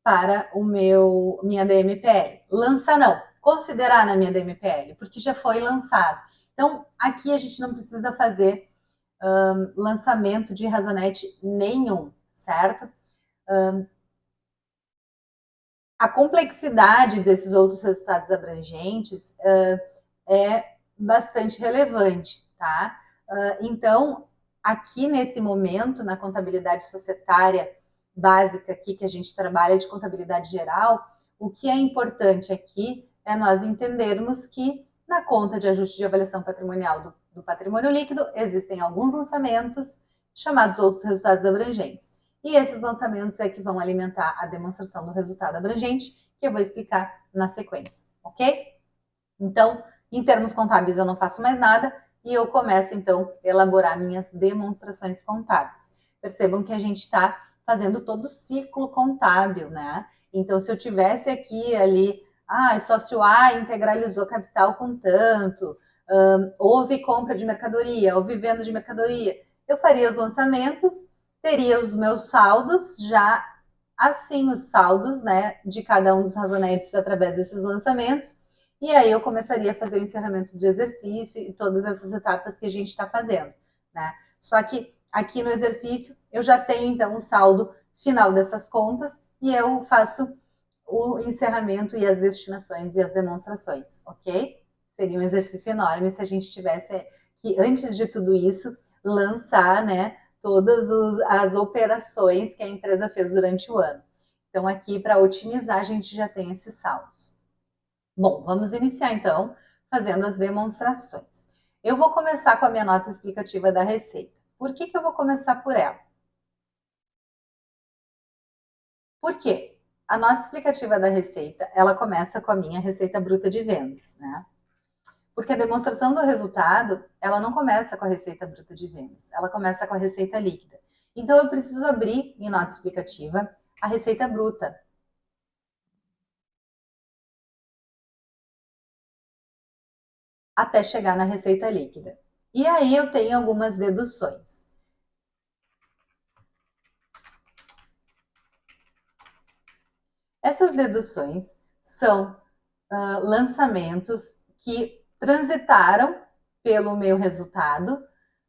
para minha DMPL. Lançar não, considerar na minha DMPL, porque já foi lançado. Então, aqui a gente não precisa fazer lançamento de razonete nenhum, certo? A complexidade desses outros resultados abrangentes é bastante relevante, tá? Então, aqui nesse momento, na contabilidade societária básica aqui que a gente trabalha de contabilidade geral, o que é importante aqui é nós entendermos que na conta de ajuste de avaliação patrimonial do patrimônio líquido existem alguns lançamentos chamados outros resultados abrangentes. E esses lançamentos é que vão alimentar a demonstração do resultado abrangente, que eu vou explicar na sequência, ok? Então, em termos contábeis, eu não faço mais nada e eu começo, então, a elaborar minhas demonstrações contábeis. Percebam que a gente está fazendo todo o ciclo contábil, né? Então, se eu tivesse aqui, ali, sócio A integralizou capital com tanto, houve compra de mercadoria, houve venda de mercadoria, eu faria os lançamentos, teria os meus saldos já assim, os saldos, né, de cada um dos razonetes através desses lançamentos, e aí eu começaria a fazer o encerramento de exercício e todas essas etapas que a gente está fazendo, né? Só que aqui no exercício eu já tenho então o saldo final dessas contas e eu faço o encerramento e as destinações e as demonstrações, ok? Seria um exercício enorme se a gente tivesse que, antes de tudo isso, lançar, né, todas as operações que a empresa fez durante o ano. Então, aqui, para otimizar, a gente já tem esses saldos. Bom, vamos iniciar, então, fazendo as demonstrações. Eu vou começar com a minha nota explicativa da receita. Por que eu vou começar por ela? Por quê? A nota explicativa da receita, ela começa com a minha receita bruta de vendas, né? Porque a demonstração do resultado, ela não começa com a receita bruta de vendas, ela começa com a receita líquida. Então, eu preciso abrir em nota explicativa a receita bruta. Até chegar na receita líquida. E aí eu tenho algumas deduções. Essas deduções são lançamentos que transitaram pelo meu resultado,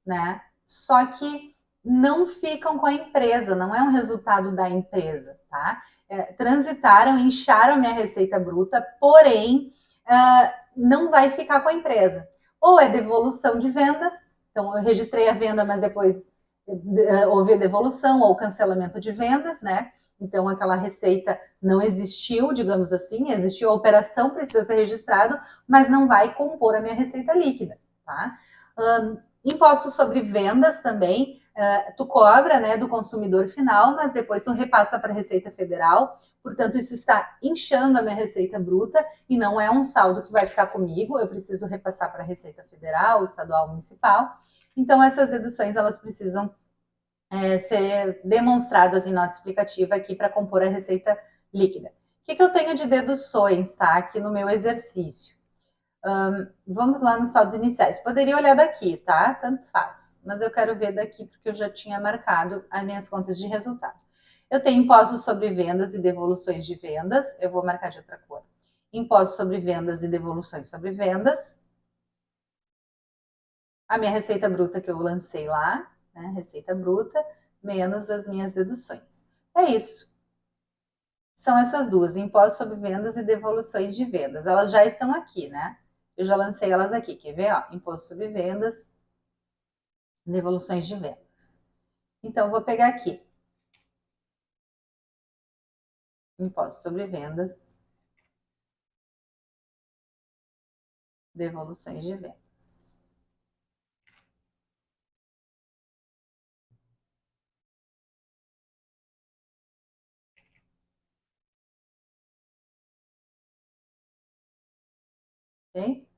né? Só que não ficam com a empresa, não é um resultado da empresa, tá? Transitaram, incharam minha receita bruta, porém não vai ficar com a empresa. ou é devolução de vendas, então eu registrei a venda, mas depois houve a devolução ou cancelamento de vendas, né? Então aquela receita não existiu, digamos assim, existiu a operação, precisa ser registrado, mas não vai compor a minha receita líquida, tá? Impostos sobre vendas também, tu cobra, né, do consumidor final, mas depois tu repassa para a Receita Federal, portanto isso está inchando a minha receita bruta e não é um saldo que vai ficar comigo, eu preciso repassar para a Receita Federal, estadual, municipal. Então essas deduções elas precisam ser demonstradas em nota explicativa aqui para compor a receita líquida. O que eu tenho de deduções, tá? Aqui no meu exercício. Vamos lá nos saldos iniciais. Poderia olhar daqui, tá? Tanto faz. Mas eu quero ver daqui porque eu já tinha marcado as minhas contas de resultado. Eu tenho impostos sobre vendas e devoluções de vendas. Eu vou marcar de outra cor. Impostos sobre vendas e devoluções sobre vendas. A minha receita bruta que eu lancei lá, né? Receita bruta, menos as minhas deduções. É isso. São essas duas, impostos sobre vendas e devoluções de vendas. Elas já estão aqui, né? Eu já lancei elas aqui. Quer ver? Ó, imposto sobre vendas, devoluções de vendas. Então, vou pegar aqui. Imposto sobre vendas, devoluções de vendas. Ok?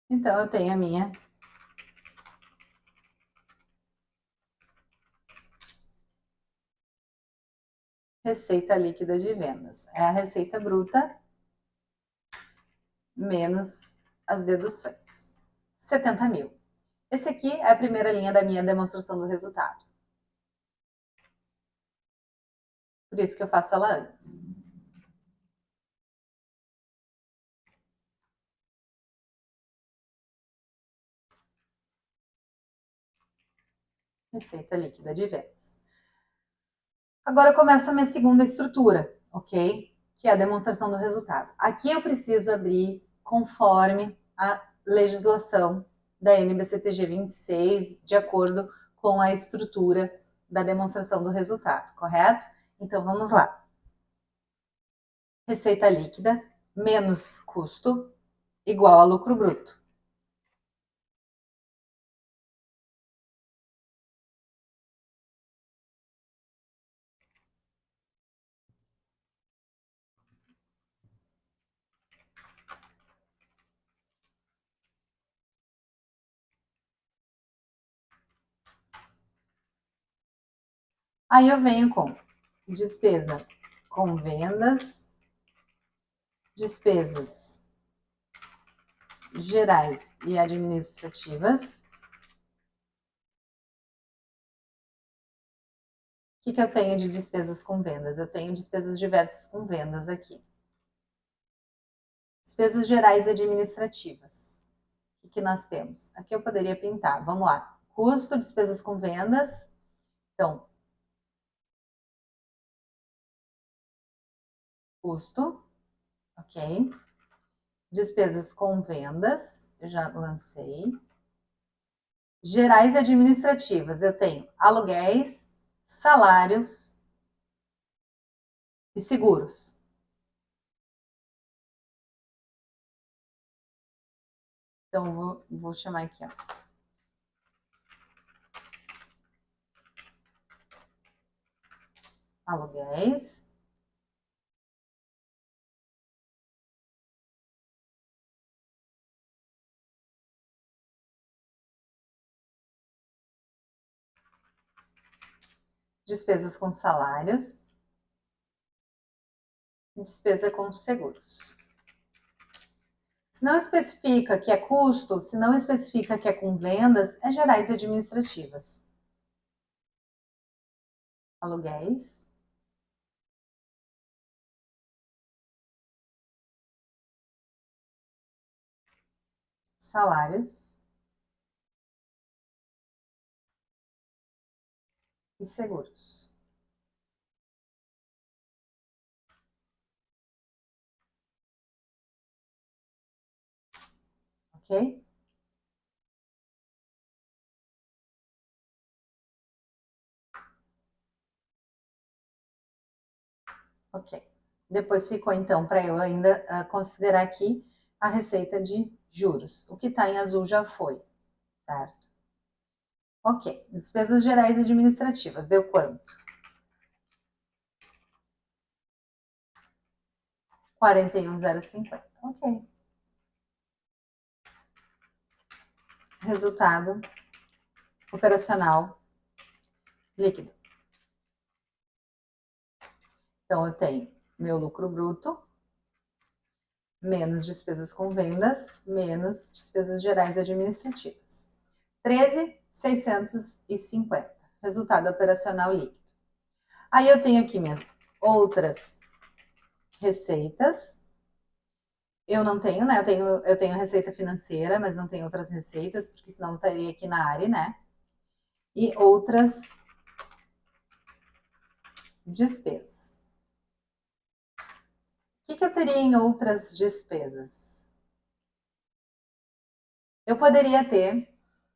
Então, eu tenho a minha receita líquida de vendas. É a receita bruta menos as deduções. 70 mil. Esse aqui é a primeira linha da minha demonstração do resultado. Por isso que eu faço ela antes. Receita líquida de vendas. Agora começa a minha segunda estrutura, ok? Que é a demonstração do resultado. Aqui eu preciso abrir conforme a legislação da NBCTG 26, de acordo com a estrutura da demonstração do resultado, correto? Então vamos lá. Receita líquida menos custo igual a lucro bruto. Aí eu venho com despesa com vendas, despesas gerais e administrativas. O que eu tenho de despesas com vendas? Eu tenho despesas diversas com vendas aqui. Despesas gerais e administrativas. O que nós temos? Aqui eu poderia pintar. Vamos lá. Custo, despesas com vendas. Então, custo, ok. Despesas com vendas, eu já lancei. Gerais e administrativas, eu tenho aluguéis, salários e seguros. Então, vou chamar aqui, ó. Aluguéis. Despesas com salários. E despesa com seguros. Se não especifica que é custo, se não especifica que é com vendas, é gerais e administrativas. Aluguéis. Salários. e seguros. Ok? Ok. Depois ficou, então, para eu ainda considerar aqui a receita de juros. O que está em azul já foi, certo? Ok. Despesas gerais administrativas. Deu quanto? 41.050. Ok. Resultado operacional líquido. Então, eu tenho meu lucro bruto, menos despesas com vendas, menos despesas gerais administrativas. 13.650. Resultado operacional líquido. Aí eu tenho aqui minhas outras receitas. Eu não tenho, né? Eu tenho receita financeira, mas não tenho outras receitas, porque senão eu estaria aqui na área, né? E outras despesas. O que eu teria em outras despesas? Eu poderia ter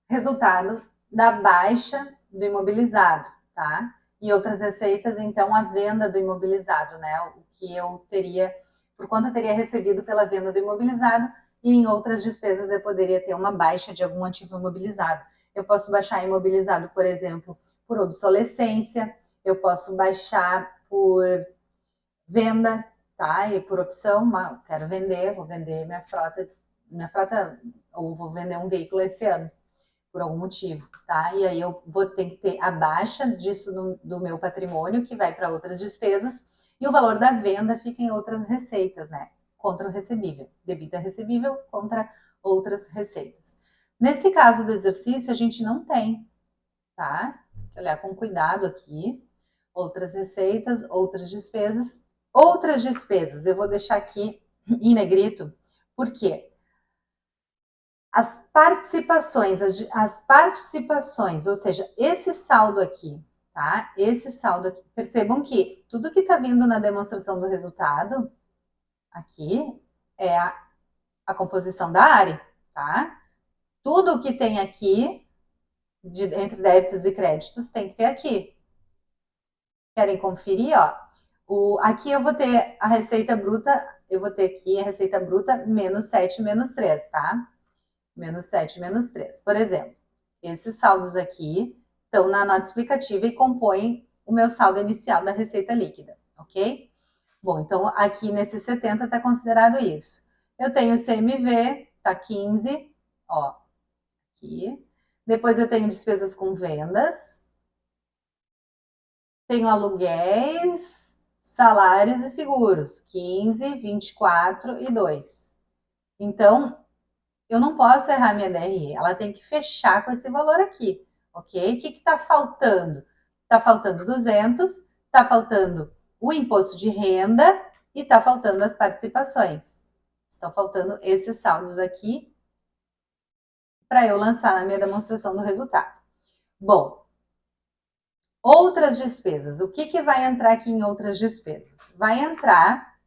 resultado da baixa do imobilizado, tá? E outras receitas, então, a venda do imobilizado, né? O que eu teria, por quanto eu teria recebido pela venda do imobilizado, e em outras despesas eu poderia ter uma baixa de algum ativo imobilizado. Eu posso baixar imobilizado, por exemplo, por obsolescência, eu posso baixar por venda, tá? E por opção, quero vender, vou vender minha frota, ou vou vender um veículo esse ano por algum motivo, tá? E aí eu vou ter que ter a baixa disso do meu patrimônio, que vai para outras despesas, e o valor da venda fica em outras receitas, né? Contra o recebível. Debita recebível contra outras receitas. Nesse caso do exercício, a gente não tem, tá? Tem que olhar com cuidado aqui. Outras receitas, outras despesas. Outras despesas, eu vou deixar aqui em negrito, por quê? As participações, ou seja, esse saldo aqui, tá? Esse saldo aqui. Percebam que tudo que está vindo na demonstração do resultado aqui é a composição da área, tá? Tudo que tem aqui, entre débitos e créditos, tem que ter aqui. Querem conferir, ó? Aqui eu vou ter a receita bruta, eu vou ter aqui a receita bruta menos 7, menos 3, tá? Menos 7, menos 3. Por exemplo, esses saldos aqui estão na nota explicativa e compõem o meu saldo inicial da receita líquida, ok? Bom, então aqui nesse 70 está considerado isso. Eu tenho o CMV, tá 15, ó, aqui. Depois eu tenho despesas com vendas. Tenho aluguéis, salários e seguros, 15, 24 e 2. Então, eu não posso errar minha DRE, ela tem que fechar com esse valor aqui, ok? O que está faltando? Está faltando 200, está faltando o imposto de renda e está faltando as participações. Estão faltando esses saldos aqui para eu lançar na minha demonstração do resultado. Bom, outras despesas. O que vai entrar aqui em outras despesas? Vai entrar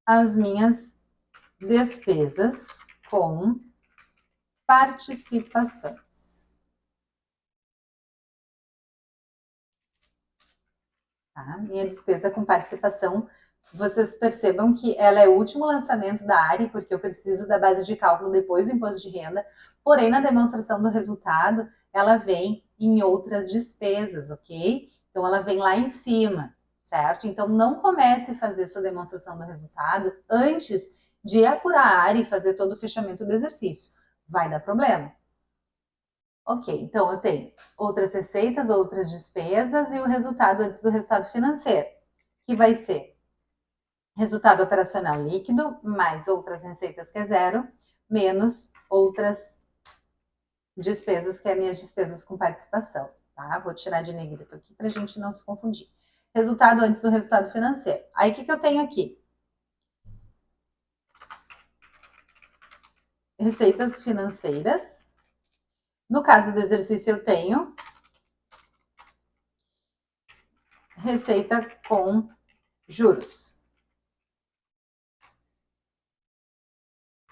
as minhas despesas com participações. Tá? Minha despesa com participação, vocês percebam que ela é o último lançamento da área, porque eu preciso da base de cálculo depois do imposto de renda, porém na demonstração do resultado, ela vem em outras despesas, ok? Então ela vem lá em cima, certo? Então não comece a fazer sua demonstração do resultado antes de apurar a área e fazer todo o fechamento do exercício. Vai dar problema. Ok, então eu tenho outras receitas, outras despesas e o resultado antes do resultado financeiro, que vai ser resultado operacional líquido, mais outras receitas que é zero, menos outras despesas, que é minhas despesas com participação, tá? Vou tirar de negrito aqui para a gente não se confundir. Resultado antes do resultado financeiro. Aí o que eu tenho aqui? Receitas financeiras. No caso do exercício, eu tenho receita com juros.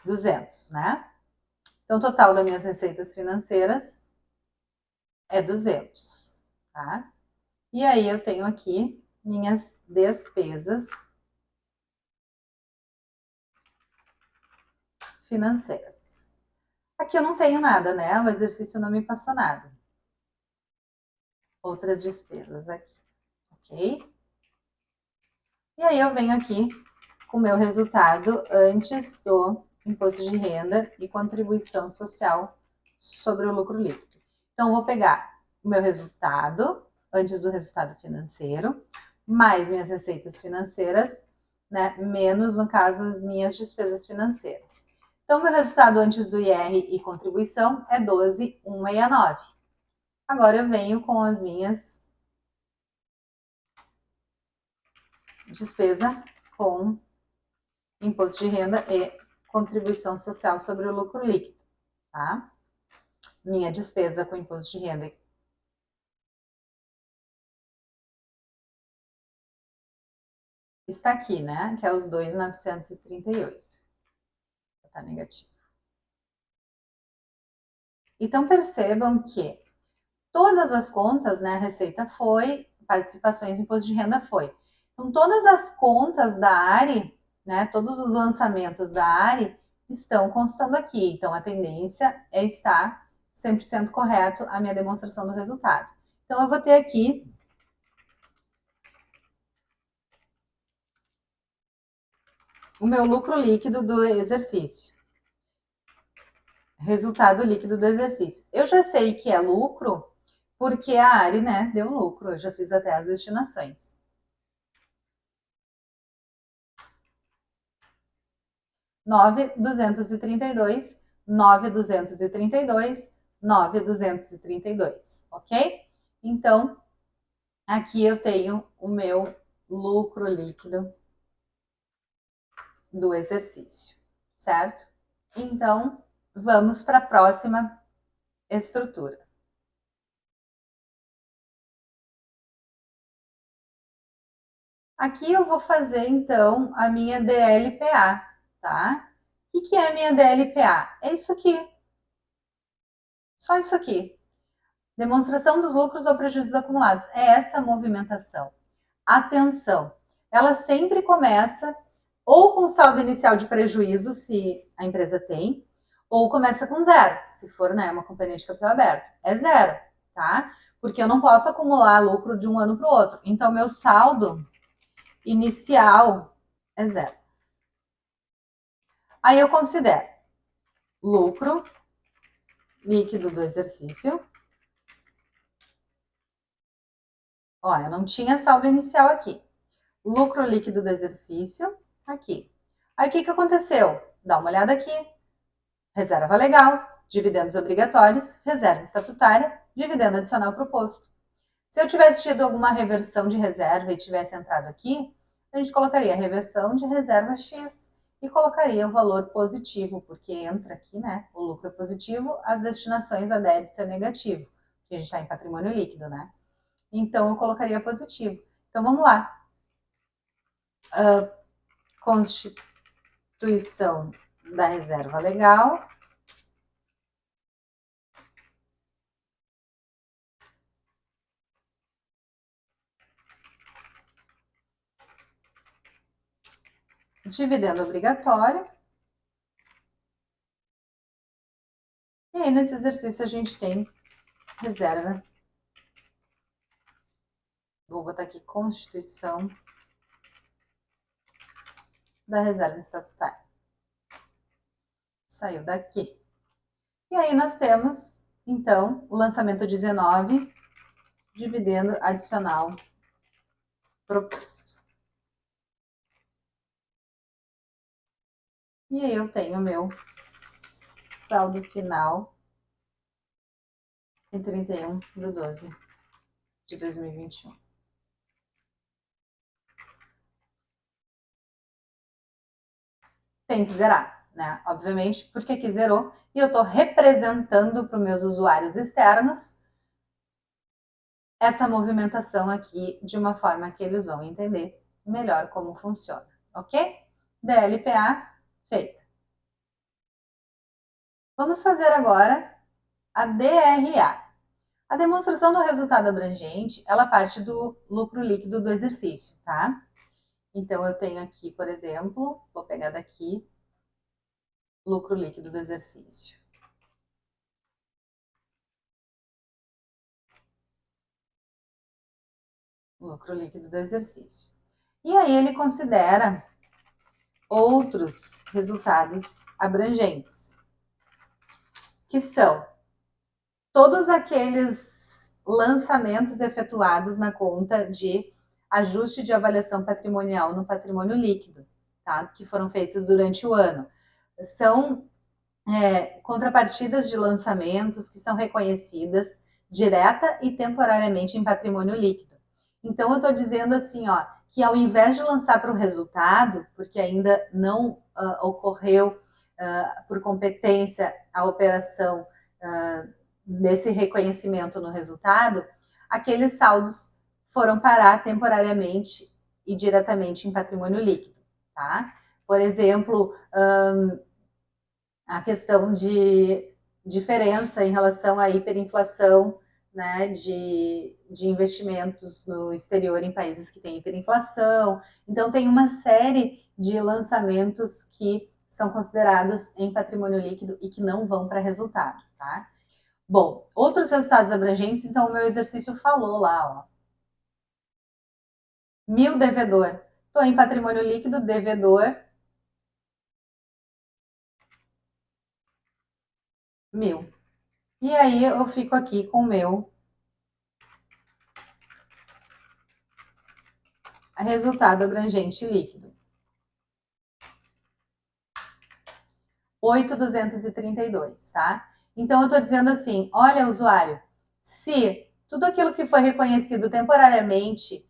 200, né? Então, o total das minhas receitas financeiras é 200, tá? E aí, eu tenho aqui minhas despesas financeiras. Aqui eu não tenho nada, né? O exercício não me passou nada. Outras despesas aqui, ok? E aí, eu venho aqui com o meu resultado antes do imposto de renda e contribuição social sobre o lucro líquido. Então, eu vou pegar o meu resultado antes do resultado financeiro, mais minhas receitas financeiras, né, menos, no caso, as minhas despesas financeiras. Então, meu resultado antes do IR e contribuição é 12.169. Agora eu venho com as minhas despesa com imposto de renda e contribuição social sobre o lucro líquido, tá? Minha despesa com imposto de renda está aqui, né? Que é os 2.938. Tá negativo. Então, percebam que todas as contas, né? A receita foi, participações, imposto de renda foi. Então, todas as contas da ARI, né? Todos os lançamentos da ARI estão constando aqui. Então, a tendência é estar 100% correto a minha demonstração do resultado. Então, eu vou ter aqui o meu lucro líquido do exercício. Resultado líquido do exercício. Eu já sei que é lucro, porque a ARI, né, deu lucro. Eu já fiz até as destinações. $9.232, $9.232, $9.232, ok? Então, aqui eu tenho o meu lucro líquido do exercício, certo? Então, vamos para a próxima estrutura. Aqui eu vou fazer, então, a minha DLPA, tá? O que é a minha DLPA? É isso aqui. Só isso aqui. Demonstração dos lucros ou prejuízos acumulados. É essa movimentação. Atenção, ela sempre começa ou com saldo inicial de prejuízo, se a empresa tem, ou começa com zero, se for, né, uma companhia de capital aberto. É zero, tá? Porque eu não posso acumular lucro de um ano para o outro. Então, meu saldo inicial é zero. Aí eu considero lucro líquido do exercício. Ó, eu não tinha saldo inicial aqui. Lucro líquido do exercício, aqui. Aí o que aconteceu? Dá uma olhada aqui. Reserva legal, dividendos obrigatórios, reserva estatutária, dividendo adicional proposto. Se eu tivesse tido alguma reversão de reserva e tivesse entrado aqui, a gente colocaria reversão de reserva X e colocaria o valor positivo, porque entra aqui, né? O lucro é positivo, as destinações a débito é negativo, porque a gente está em patrimônio líquido, né? Então, eu colocaria positivo. Então, vamos lá. Constituição da reserva legal. Dividendo obrigatório. E aí, nesse exercício, a gente tem reserva. Vou botar aqui Constituição da reserva estatutária. Saiu daqui. E aí nós temos, então, o lançamento 19, dividendo adicional proposto. E aí eu tenho o meu saldo final em 31/12 de 2021. Tem que zerar, né? Obviamente, porque aqui zerou e eu estou representando para os meus usuários externos essa movimentação aqui de uma forma que eles vão entender melhor como funciona, ok? DLPA feita. Vamos fazer agora a DRA. A demonstração do resultado abrangente, ela parte do lucro líquido do exercício, tá? Então, eu tenho aqui, por exemplo, vou pegar daqui, lucro líquido do exercício. Lucro líquido do exercício. E aí ele considera outros resultados abrangentes, que são todos aqueles lançamentos efetuados na conta de ajuste de avaliação patrimonial no patrimônio líquido, tá? Que foram feitos durante o ano. São contrapartidas de lançamentos que são reconhecidas direta e temporariamente em patrimônio líquido. Então, eu estou dizendo assim, ó, que ao invés de lançar para o resultado, porque ainda não ocorreu por competência a operação desse reconhecimento no resultado, aqueles saldos foram parar temporariamente e diretamente em patrimônio líquido, tá? Por exemplo, a questão de diferença em relação à hiperinflação, né, de investimentos no exterior em países que têm hiperinflação. Então, tem uma série de lançamentos que são considerados em patrimônio líquido e que não vão para resultado, tá? Bom, outros resultados abrangentes, então o meu exercício falou lá, ó. 1.000 devedor. Estou em patrimônio líquido, devedor, 1.000. E aí eu fico aqui com o meu resultado abrangente líquido. 8.232, tá? Então, eu estou dizendo assim, olha, usuário, se tudo aquilo que foi reconhecido temporariamente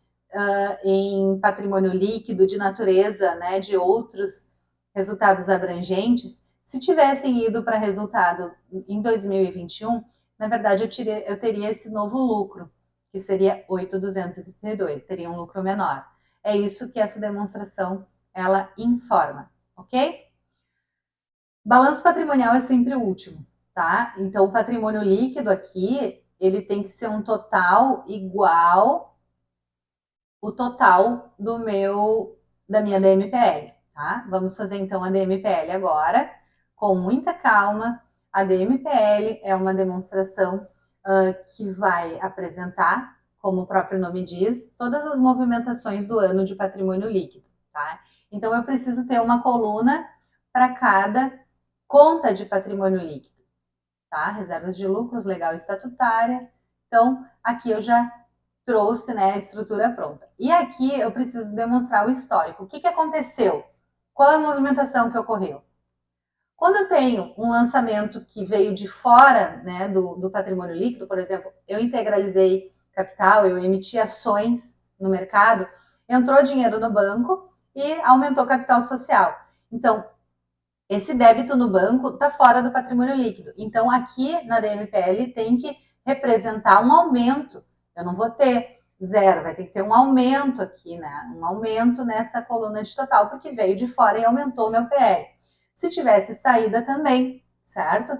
em patrimônio líquido, de natureza, né, de outros resultados abrangentes, se tivessem ido para resultado em 2021, na verdade, eu teria esse novo lucro, que seria 8.232, teria um lucro menor. É isso que essa demonstração, ela informa, ok? Balanço patrimonial é sempre o último, tá? Então, o patrimônio líquido aqui, ele tem que ser um total igual o total da minha DMPL, tá? Vamos fazer então a DMPL agora, com muita calma. A DMPL é uma demonstração que vai apresentar, como o próprio nome diz, todas as movimentações do ano de patrimônio líquido, tá? Então, eu preciso ter uma coluna para cada conta de patrimônio líquido, tá? Reservas de lucros, legal estatutária. Então, aqui eu já trouxe, né, a estrutura pronta. E aqui eu preciso demonstrar o histórico. O que aconteceu? Qual é a movimentação que ocorreu? Quando eu tenho um lançamento que veio de fora, né, do patrimônio líquido, por exemplo, eu integralizei capital, eu emiti ações no mercado, entrou dinheiro no banco e aumentou capital social. Então, esse débito no banco está fora do patrimônio líquido. Então, aqui na DMPL tem que representar um aumento. Eu não vou ter zero, vai ter que ter um aumento aqui, né? Um aumento nessa coluna de total, porque veio de fora e aumentou o meu PL. Se tivesse saída também, certo?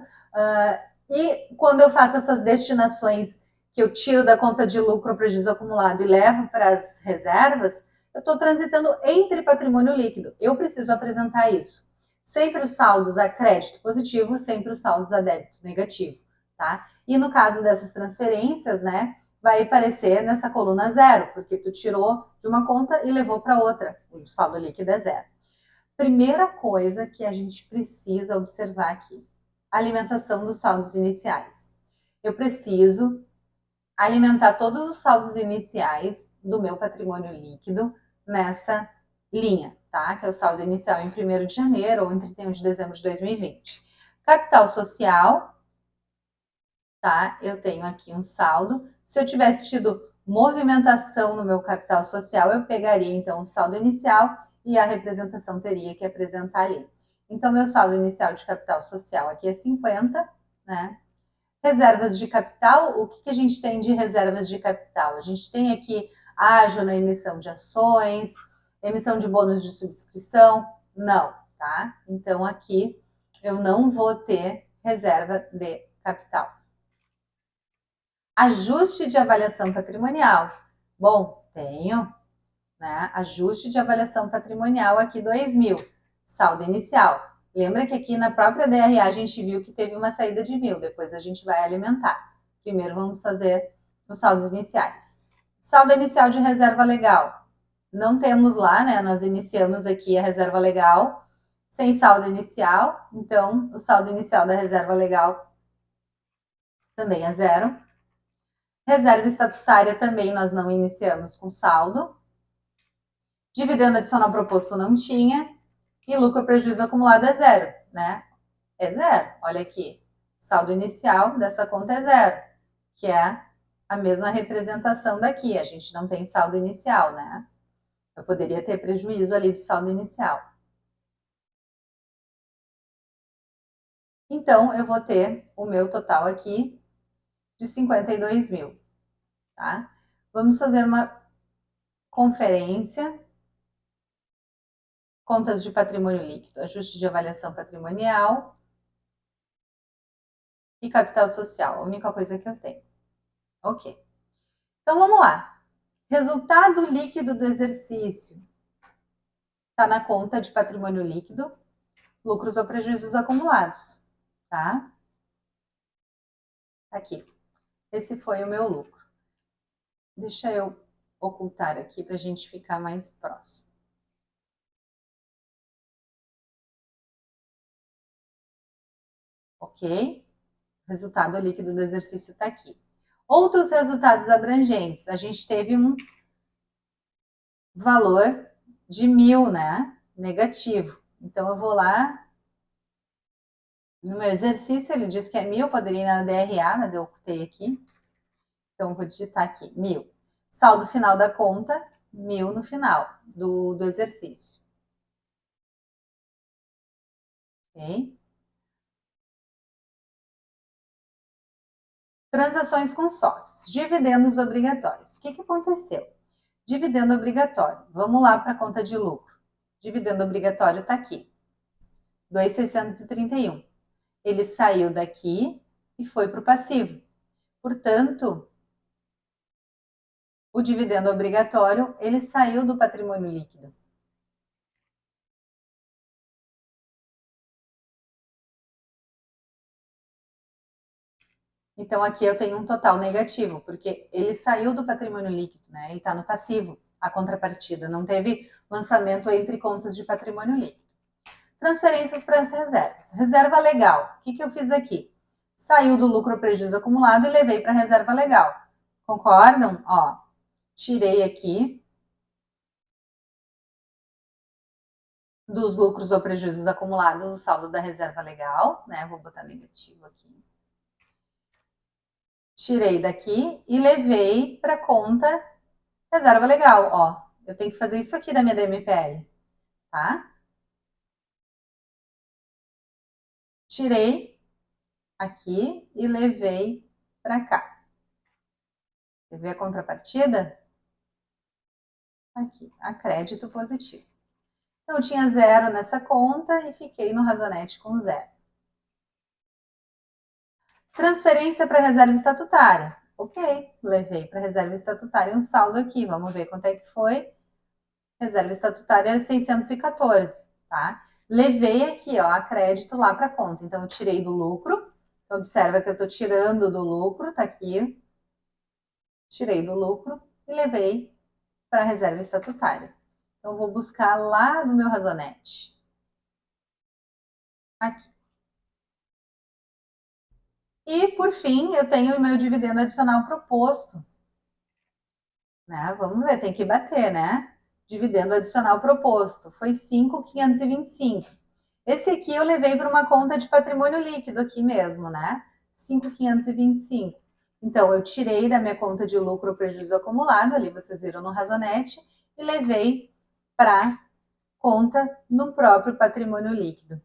E quando eu faço essas destinações que eu tiro da conta de lucro ou prejuízo acumulado e levo para as reservas, eu estou transitando entre patrimônio líquido. Eu preciso apresentar isso. Sempre os saldos a crédito positivo, sempre os saldos a débito negativo, tá? E no caso dessas transferências, né, vai aparecer nessa coluna zero, porque tu tirou de uma conta e levou para outra. O saldo líquido é zero. Primeira coisa que a gente precisa observar aqui, alimentação dos saldos iniciais. Eu preciso alimentar todos os saldos iniciais do meu patrimônio líquido nessa linha, tá? Que é o saldo inicial em 1º de janeiro ou em 31 de dezembro de 2020. Capital social, tá? Eu tenho aqui um saldo. Se eu tivesse tido movimentação no meu capital social, eu pegaria então o saldo inicial e a representação teria que apresentar ali. Então, meu saldo inicial de capital social aqui é 50, né? Reservas de capital, o que a gente tem de reservas de capital? A gente tem aqui ágio na emissão de ações, emissão de bônus de subscrição? Não, tá? Então aqui eu não vou ter reserva de capital. Ajuste de avaliação patrimonial. Bom, tenho, né? Ajuste de avaliação patrimonial aqui 2.000, saldo inicial. Lembra que aqui na própria DRA a gente viu que teve uma saída de 1.000, depois a gente vai alimentar. Primeiro vamos fazer os saldos iniciais. Saldo inicial de reserva legal. Não temos lá, né? Nós iniciamos aqui a reserva legal sem saldo inicial, então o saldo inicial da reserva legal também é zero. Reserva estatutária também nós não iniciamos com saldo. Dividendo adicional proposto não tinha. E lucro prejuízo acumulado é zero, né? É zero. Olha aqui. Saldo inicial dessa conta é zero, que é a mesma representação daqui. A gente não tem saldo inicial, né? Eu poderia ter prejuízo ali de saldo inicial. Então, eu vou ter o meu total aqui de 52.000, tá? Vamos fazer uma conferência. Contas de patrimônio líquido, ajuste de avaliação patrimonial e capital social. A única coisa que eu tenho. Ok. Então, vamos lá. Resultado líquido do exercício. Está na conta de patrimônio líquido, lucros ou prejuízos acumulados, tá? Aqui. Esse foi o meu lucro. Deixa eu ocultar aqui para a gente ficar mais próximo. Ok? Resultado líquido do exercício está aqui. Outros resultados abrangentes. A gente teve um valor de 1.000, né? Negativo. Então, eu vou lá. No meu exercício, ele diz que é 1.000, poderia ir na DRA, mas eu ocultei aqui. Então, eu vou digitar aqui, 1.000. Saldo final da conta, 1.000 no final do exercício. Ok? Transações com sócios. Dividendos obrigatórios. O que aconteceu? Dividendo obrigatório. Vamos lá para a conta de lucro. Dividendo obrigatório está aqui. 2.631. Ele saiu daqui e foi para o passivo. Portanto, o dividendo obrigatório, ele saiu do patrimônio líquido. Então, aqui eu tenho um total negativo, porque ele saiu do patrimônio líquido, né? Ele está no passivo, a contrapartida. Não teve lançamento entre contas de patrimônio líquido. Transferências para as reservas. Reserva legal. O que eu fiz aqui? Saiu do lucro ou prejuízo acumulado e levei para a reserva legal. Concordam? Ó, tirei aqui dos lucros ou prejuízos acumulados o saldo da reserva legal, né? Vou botar negativo aqui. Tirei daqui e levei para conta reserva legal, ó. Eu tenho que fazer isso aqui da minha DMPL, tá? Tirei aqui e levei para cá. Levei a contrapartida? Aqui, a crédito positivo. Então, eu tinha zero nessa conta e fiquei no Razonete com zero. Transferência para reserva estatutária. Ok, levei para reserva estatutária um saldo aqui. Vamos ver quanto é que foi. Reserva estatutária era 614, tá? Levei aqui, ó, a crédito lá para a conta. Então, eu tirei do lucro. Observa que eu estou tirando do lucro, tá aqui. Tirei do lucro e levei para a reserva estatutária. Então, vou buscar lá do meu Razonete. Aqui. E, por fim, eu tenho o meu dividendo adicional proposto. Né? Vamos ver, tem que bater, né? Dividendo adicional proposto foi 5.525. Esse aqui eu levei para uma conta de patrimônio líquido aqui mesmo, né? 5.525. Então, eu tirei da minha conta de lucro ou prejuízo acumulado, ali vocês viram no Razonete, e levei para conta no próprio patrimônio líquido.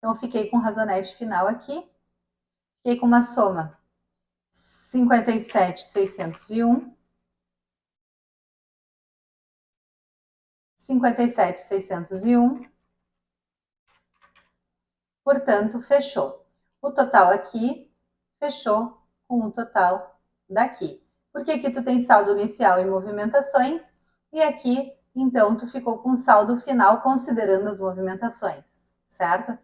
Então, eu fiquei com razonete final aqui. Fiquei com uma soma 57.601. 57.601. Portanto, fechou. O total aqui fechou com o total daqui. Porque aqui tu tem saldo inicial e movimentações, e aqui, então, tu ficou com saldo final considerando as movimentações, certo?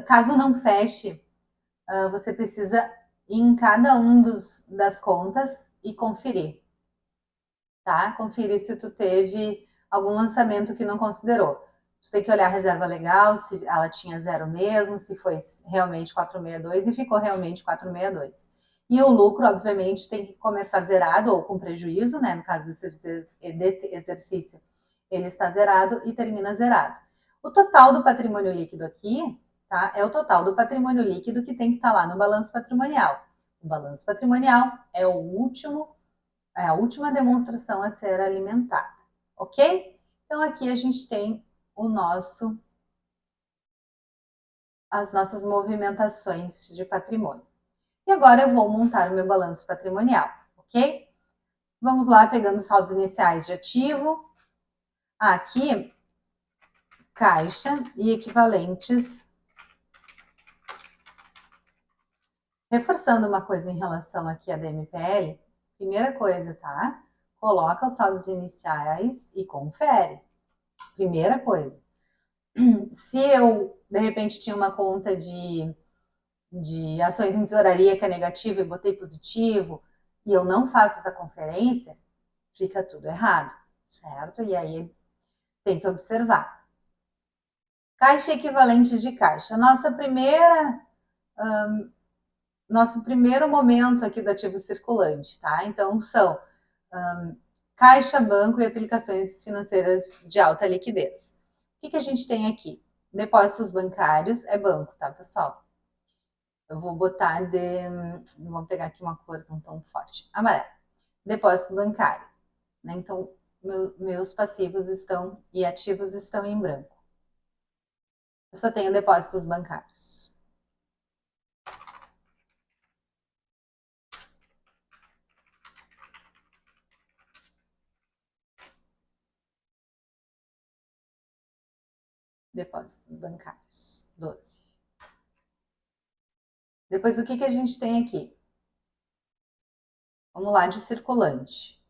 Caso não feche, você precisa ir em cada um das contas e conferir, tá? Conferir se tu teve algum lançamento que não considerou. Tu tem que olhar a reserva legal, se ela tinha zero mesmo, se foi realmente 462 e ficou realmente 462. E o lucro, obviamente, tem que começar zerado ou com prejuízo, né? No caso desse exercício, ele está zerado e termina zerado. O total do patrimônio líquido aqui, tá? É o total do patrimônio líquido que tem que estar lá no balanço patrimonial. O balanço patrimonial é a última demonstração a ser alimentada, ok? Então aqui a gente tem as nossas movimentações de patrimônio. E agora eu vou montar o meu balanço patrimonial, ok? Vamos lá, pegando os saldos iniciais de ativo. Aqui, caixa e equivalentes. Reforçando uma coisa em relação aqui à DMPL, primeira coisa, tá? Coloca os saldos iniciais e confere. Primeira coisa. Se eu, de repente, tinha uma conta de ações em tesouraria que é negativa e botei positivo, e eu não faço essa conferência, fica tudo errado, certo? E aí tem que observar. Caixa equivalentes de caixa. Nosso primeiro momento aqui do ativo circulante, tá? Então, são caixa, banco e aplicações financeiras de alta liquidez. O que a gente tem aqui? Depósitos bancários é banco, tá, pessoal? Eu vou botar vou pegar aqui uma cor não tão forte. Amarelo. Depósito bancário. Né? Então, meus passivos e ativos estão em branco. Eu só tenho depósitos bancários. Depósitos bancários. 12. Depois, o que a gente tem aqui? Vamos lá, de circulante.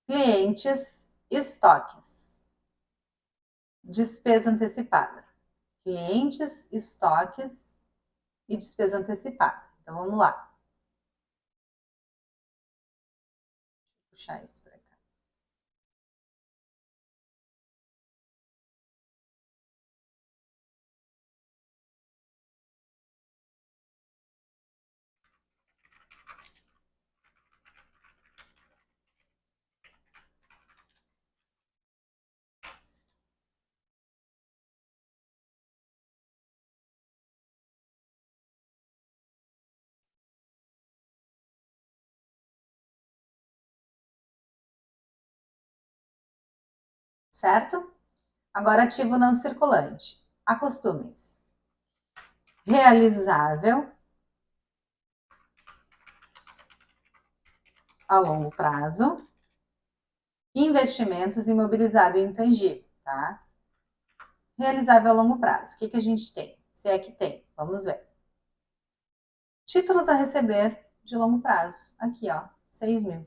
Clientes, estoques. Despesa antecipada. Clientes, estoques e despesa antecipada. Então, vamos lá. Vou puxar isso para cá. Certo? Agora, ativo não circulante. Acostumem-se. Realizável a longo prazo. Investimentos imobilizado e intangível, tá? Realizável a longo prazo. O que a gente tem? Se é que tem, vamos ver. Títulos a receber de longo prazo. Aqui, ó, 6 mil.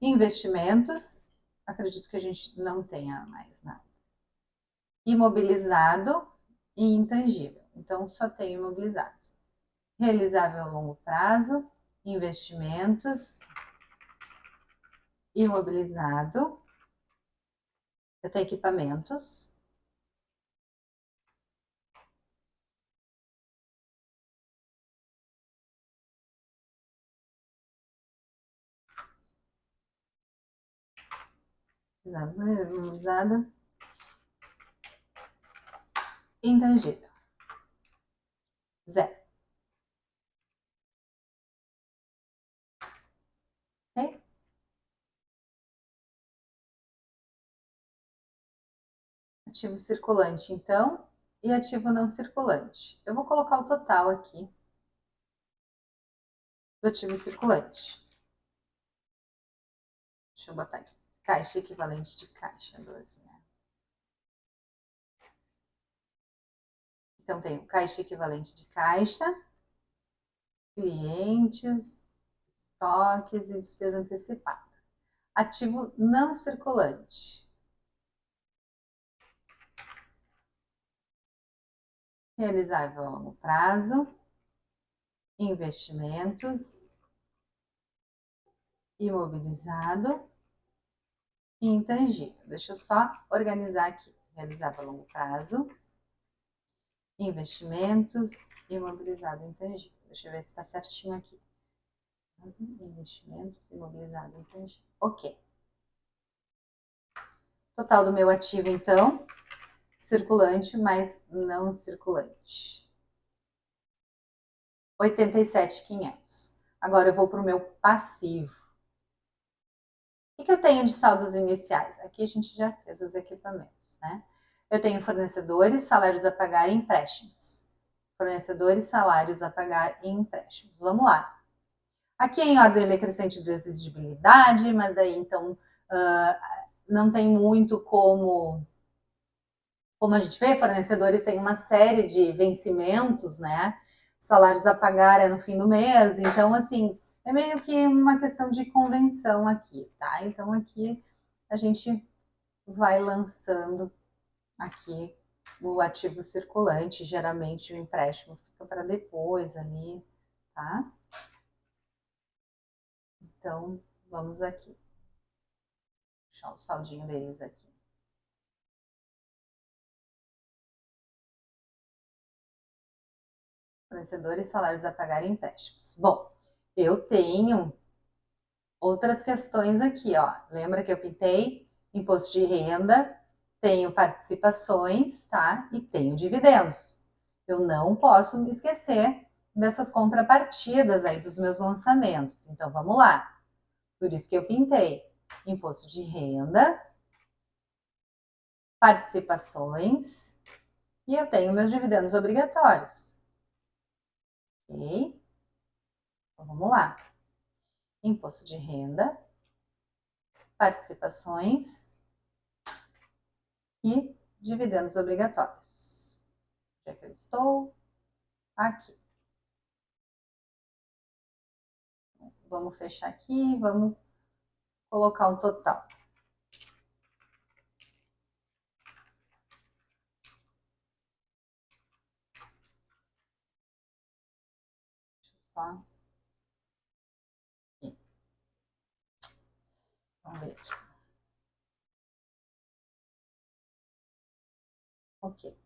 Investimentos, acredito que a gente não tenha mais nada. Imobilizado e intangível. Então, só tem imobilizado. Realizável a longo prazo, investimentos, imobilizado. Eu tenho equipamentos. Imobilizado. intangível. 0. Ok? Ativo circulante, então, e ativo não circulante. Eu vou colocar o total aqui do ativo circulante. Deixa eu botar aqui. Caixa equivalente de caixa, 12, né? Então, tenho caixa equivalente de caixa, clientes, estoques e despesa antecipada. Ativo não circulante. Realizável a longo prazo, investimentos, imobilizado e intangível. Deixa eu só organizar aqui. Realizável a longo prazo, investimentos, imobilizado e intangível. Deixa eu ver se está certinho aqui. Investimentos, imobilizado e intangível. Ok. Total do meu ativo, então, circulante mais não circulante. 87.500. Agora eu vou para o meu passivo. O que eu tenho de saldos iniciais? Aqui a gente já fez os equipamentos, né? Eu tenho fornecedores, salários a pagar e empréstimos. Fornecedores, salários a pagar e empréstimos. Vamos lá. Aqui é em ordem decrescente de exigibilidade, mas daí então não tem muito como a gente vê, fornecedores têm uma série de vencimentos, né? Salários a pagar é no fim do mês, então assim, é meio que uma questão de convenção aqui, tá? Então aqui a gente vai lançando aqui o ativo circulante, geralmente o empréstimo fica para depois ali, tá? Então, vamos aqui. Deixar o saldinho deles aqui. Fornecedores, salários a pagar e empréstimos. Bom, eu tenho outras questões aqui, ó. Lembra que eu pintei imposto de renda, tenho participações, tá? E tenho dividendos. Eu não posso me esquecer dessas contrapartidas aí dos meus lançamentos. Então, vamos lá. Por isso que eu pintei imposto de renda, participações e eu tenho meus dividendos obrigatórios. Ok? Então, vamos lá. Imposto de renda, participações e dividendos obrigatórios. Já que eu estou aqui. Vamos fechar aqui, vamos colocar um total. Deixa eu só... Aqui. Vamos ver aqui. Ok.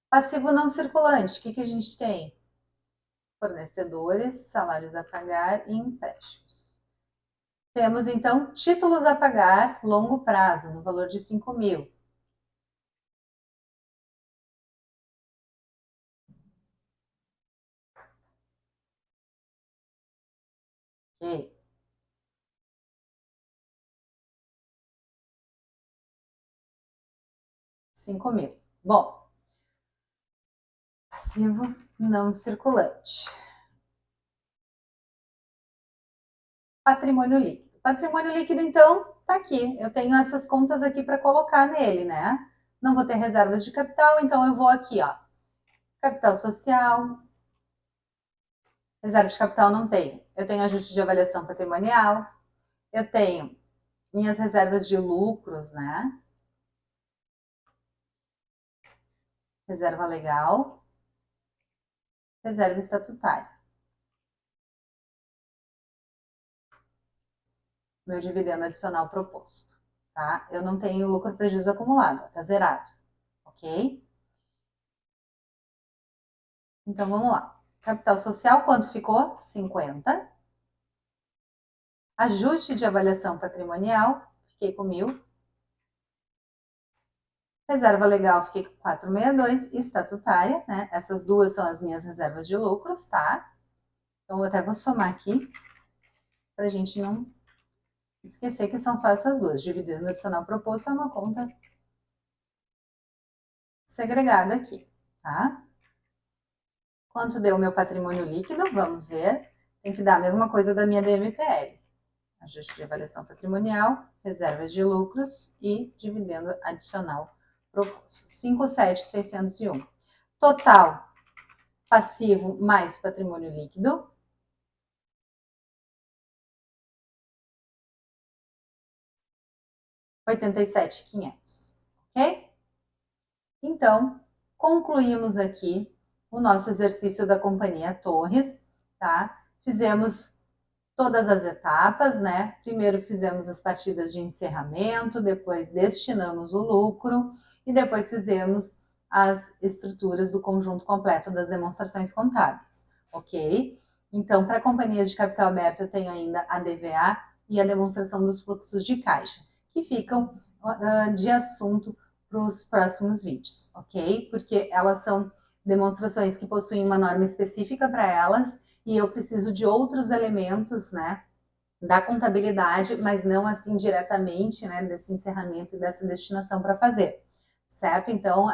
Passivo não circulante, o que a gente tem? Fornecedores, salários a pagar e empréstimos. Temos, então, títulos a pagar longo prazo, no valor de 5.000. Ok. R$5.000. Bom, passivo não circulante. Patrimônio líquido. Patrimônio líquido, então, tá aqui. Eu tenho essas contas aqui para colocar nele, né? Não vou ter reservas de capital, então eu vou aqui, ó. Capital social. Reserva de capital não tenho. Eu tenho ajuste de avaliação patrimonial. Eu tenho minhas reservas de lucros, né? Reserva legal. Reserva estatutária. Meu dividendo adicional proposto, tá? Eu não tenho lucro prejuízo acumulado, tá zerado, ok? Então, vamos lá. Capital social, quanto ficou? 50. Ajuste de avaliação patrimonial, fiquei com 1.000. Reserva legal, fiquei com 462, estatutária, né? Essas duas são as minhas reservas de lucros, tá? Então, eu até vou somar aqui, pra gente não esquecer que são só essas duas. Dividendo adicional proposto é uma conta segregada aqui, tá? Quanto deu o meu patrimônio líquido? Vamos ver. Tem que dar a mesma coisa da minha DMPL. Ajuste de avaliação patrimonial, reservas de lucros e dividendo adicional proposto. 5.7.601. Total passivo mais patrimônio líquido. R$ 87.500, ok? Então, concluímos aqui o nosso exercício da Companhia Torres, tá? Fizemos todas as etapas, né? Primeiro fizemos as partidas de encerramento, depois destinamos o lucro e depois fizemos as estruturas do conjunto completo das demonstrações contábeis, ok? Então, para companhias de capital aberto, eu tenho ainda a DVA e a demonstração dos fluxos de caixa, que ficam de assunto para os próximos vídeos, ok? Porque elas são demonstrações que possuem uma norma específica para elas e eu preciso de outros elementos, né, da contabilidade, mas não assim diretamente, né, desse encerramento e dessa destinação para fazer, certo? Então,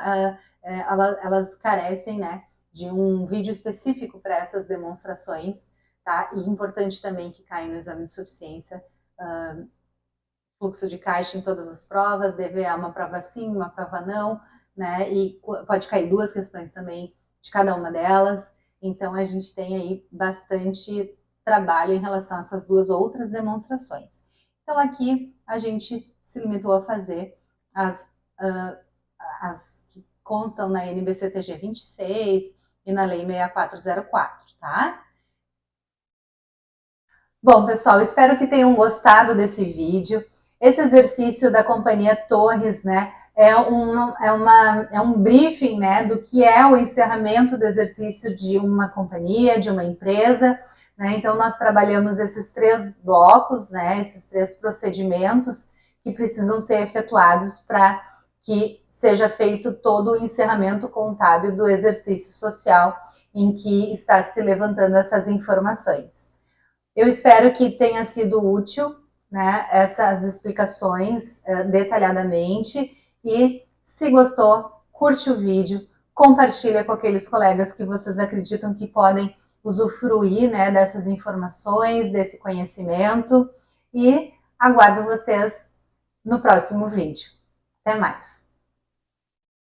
elas carecem, né, de um vídeo específico para essas demonstrações, tá? E importante também que caia no exame de suficiência, fluxo de caixa em todas as provas, DVA uma prova sim, uma prova não, né? E pode cair duas questões também de cada uma delas. Então, a gente tem aí bastante trabalho em relação a essas duas outras demonstrações. Então, aqui a gente se limitou a fazer as que constam na NBCTG 26 e na Lei 6404, tá? Bom, pessoal, espero que tenham gostado desse vídeo. Esse exercício da Companhia Torres, né, é um briefing, né, do que é o encerramento do exercício de uma companhia, de uma empresa, né? Então, nós trabalhamos esses três blocos, né, esses três procedimentos que precisam ser efetuados para que seja feito todo o encerramento contábil do exercício social em que está se levantando essas informações. Eu espero que tenha sido útil, né, essas explicações detalhadamente e se gostou, curte o vídeo, compartilha com aqueles colegas que vocês acreditam que podem usufruir, né, dessas informações, desse conhecimento e aguardo vocês no próximo vídeo. Até mais!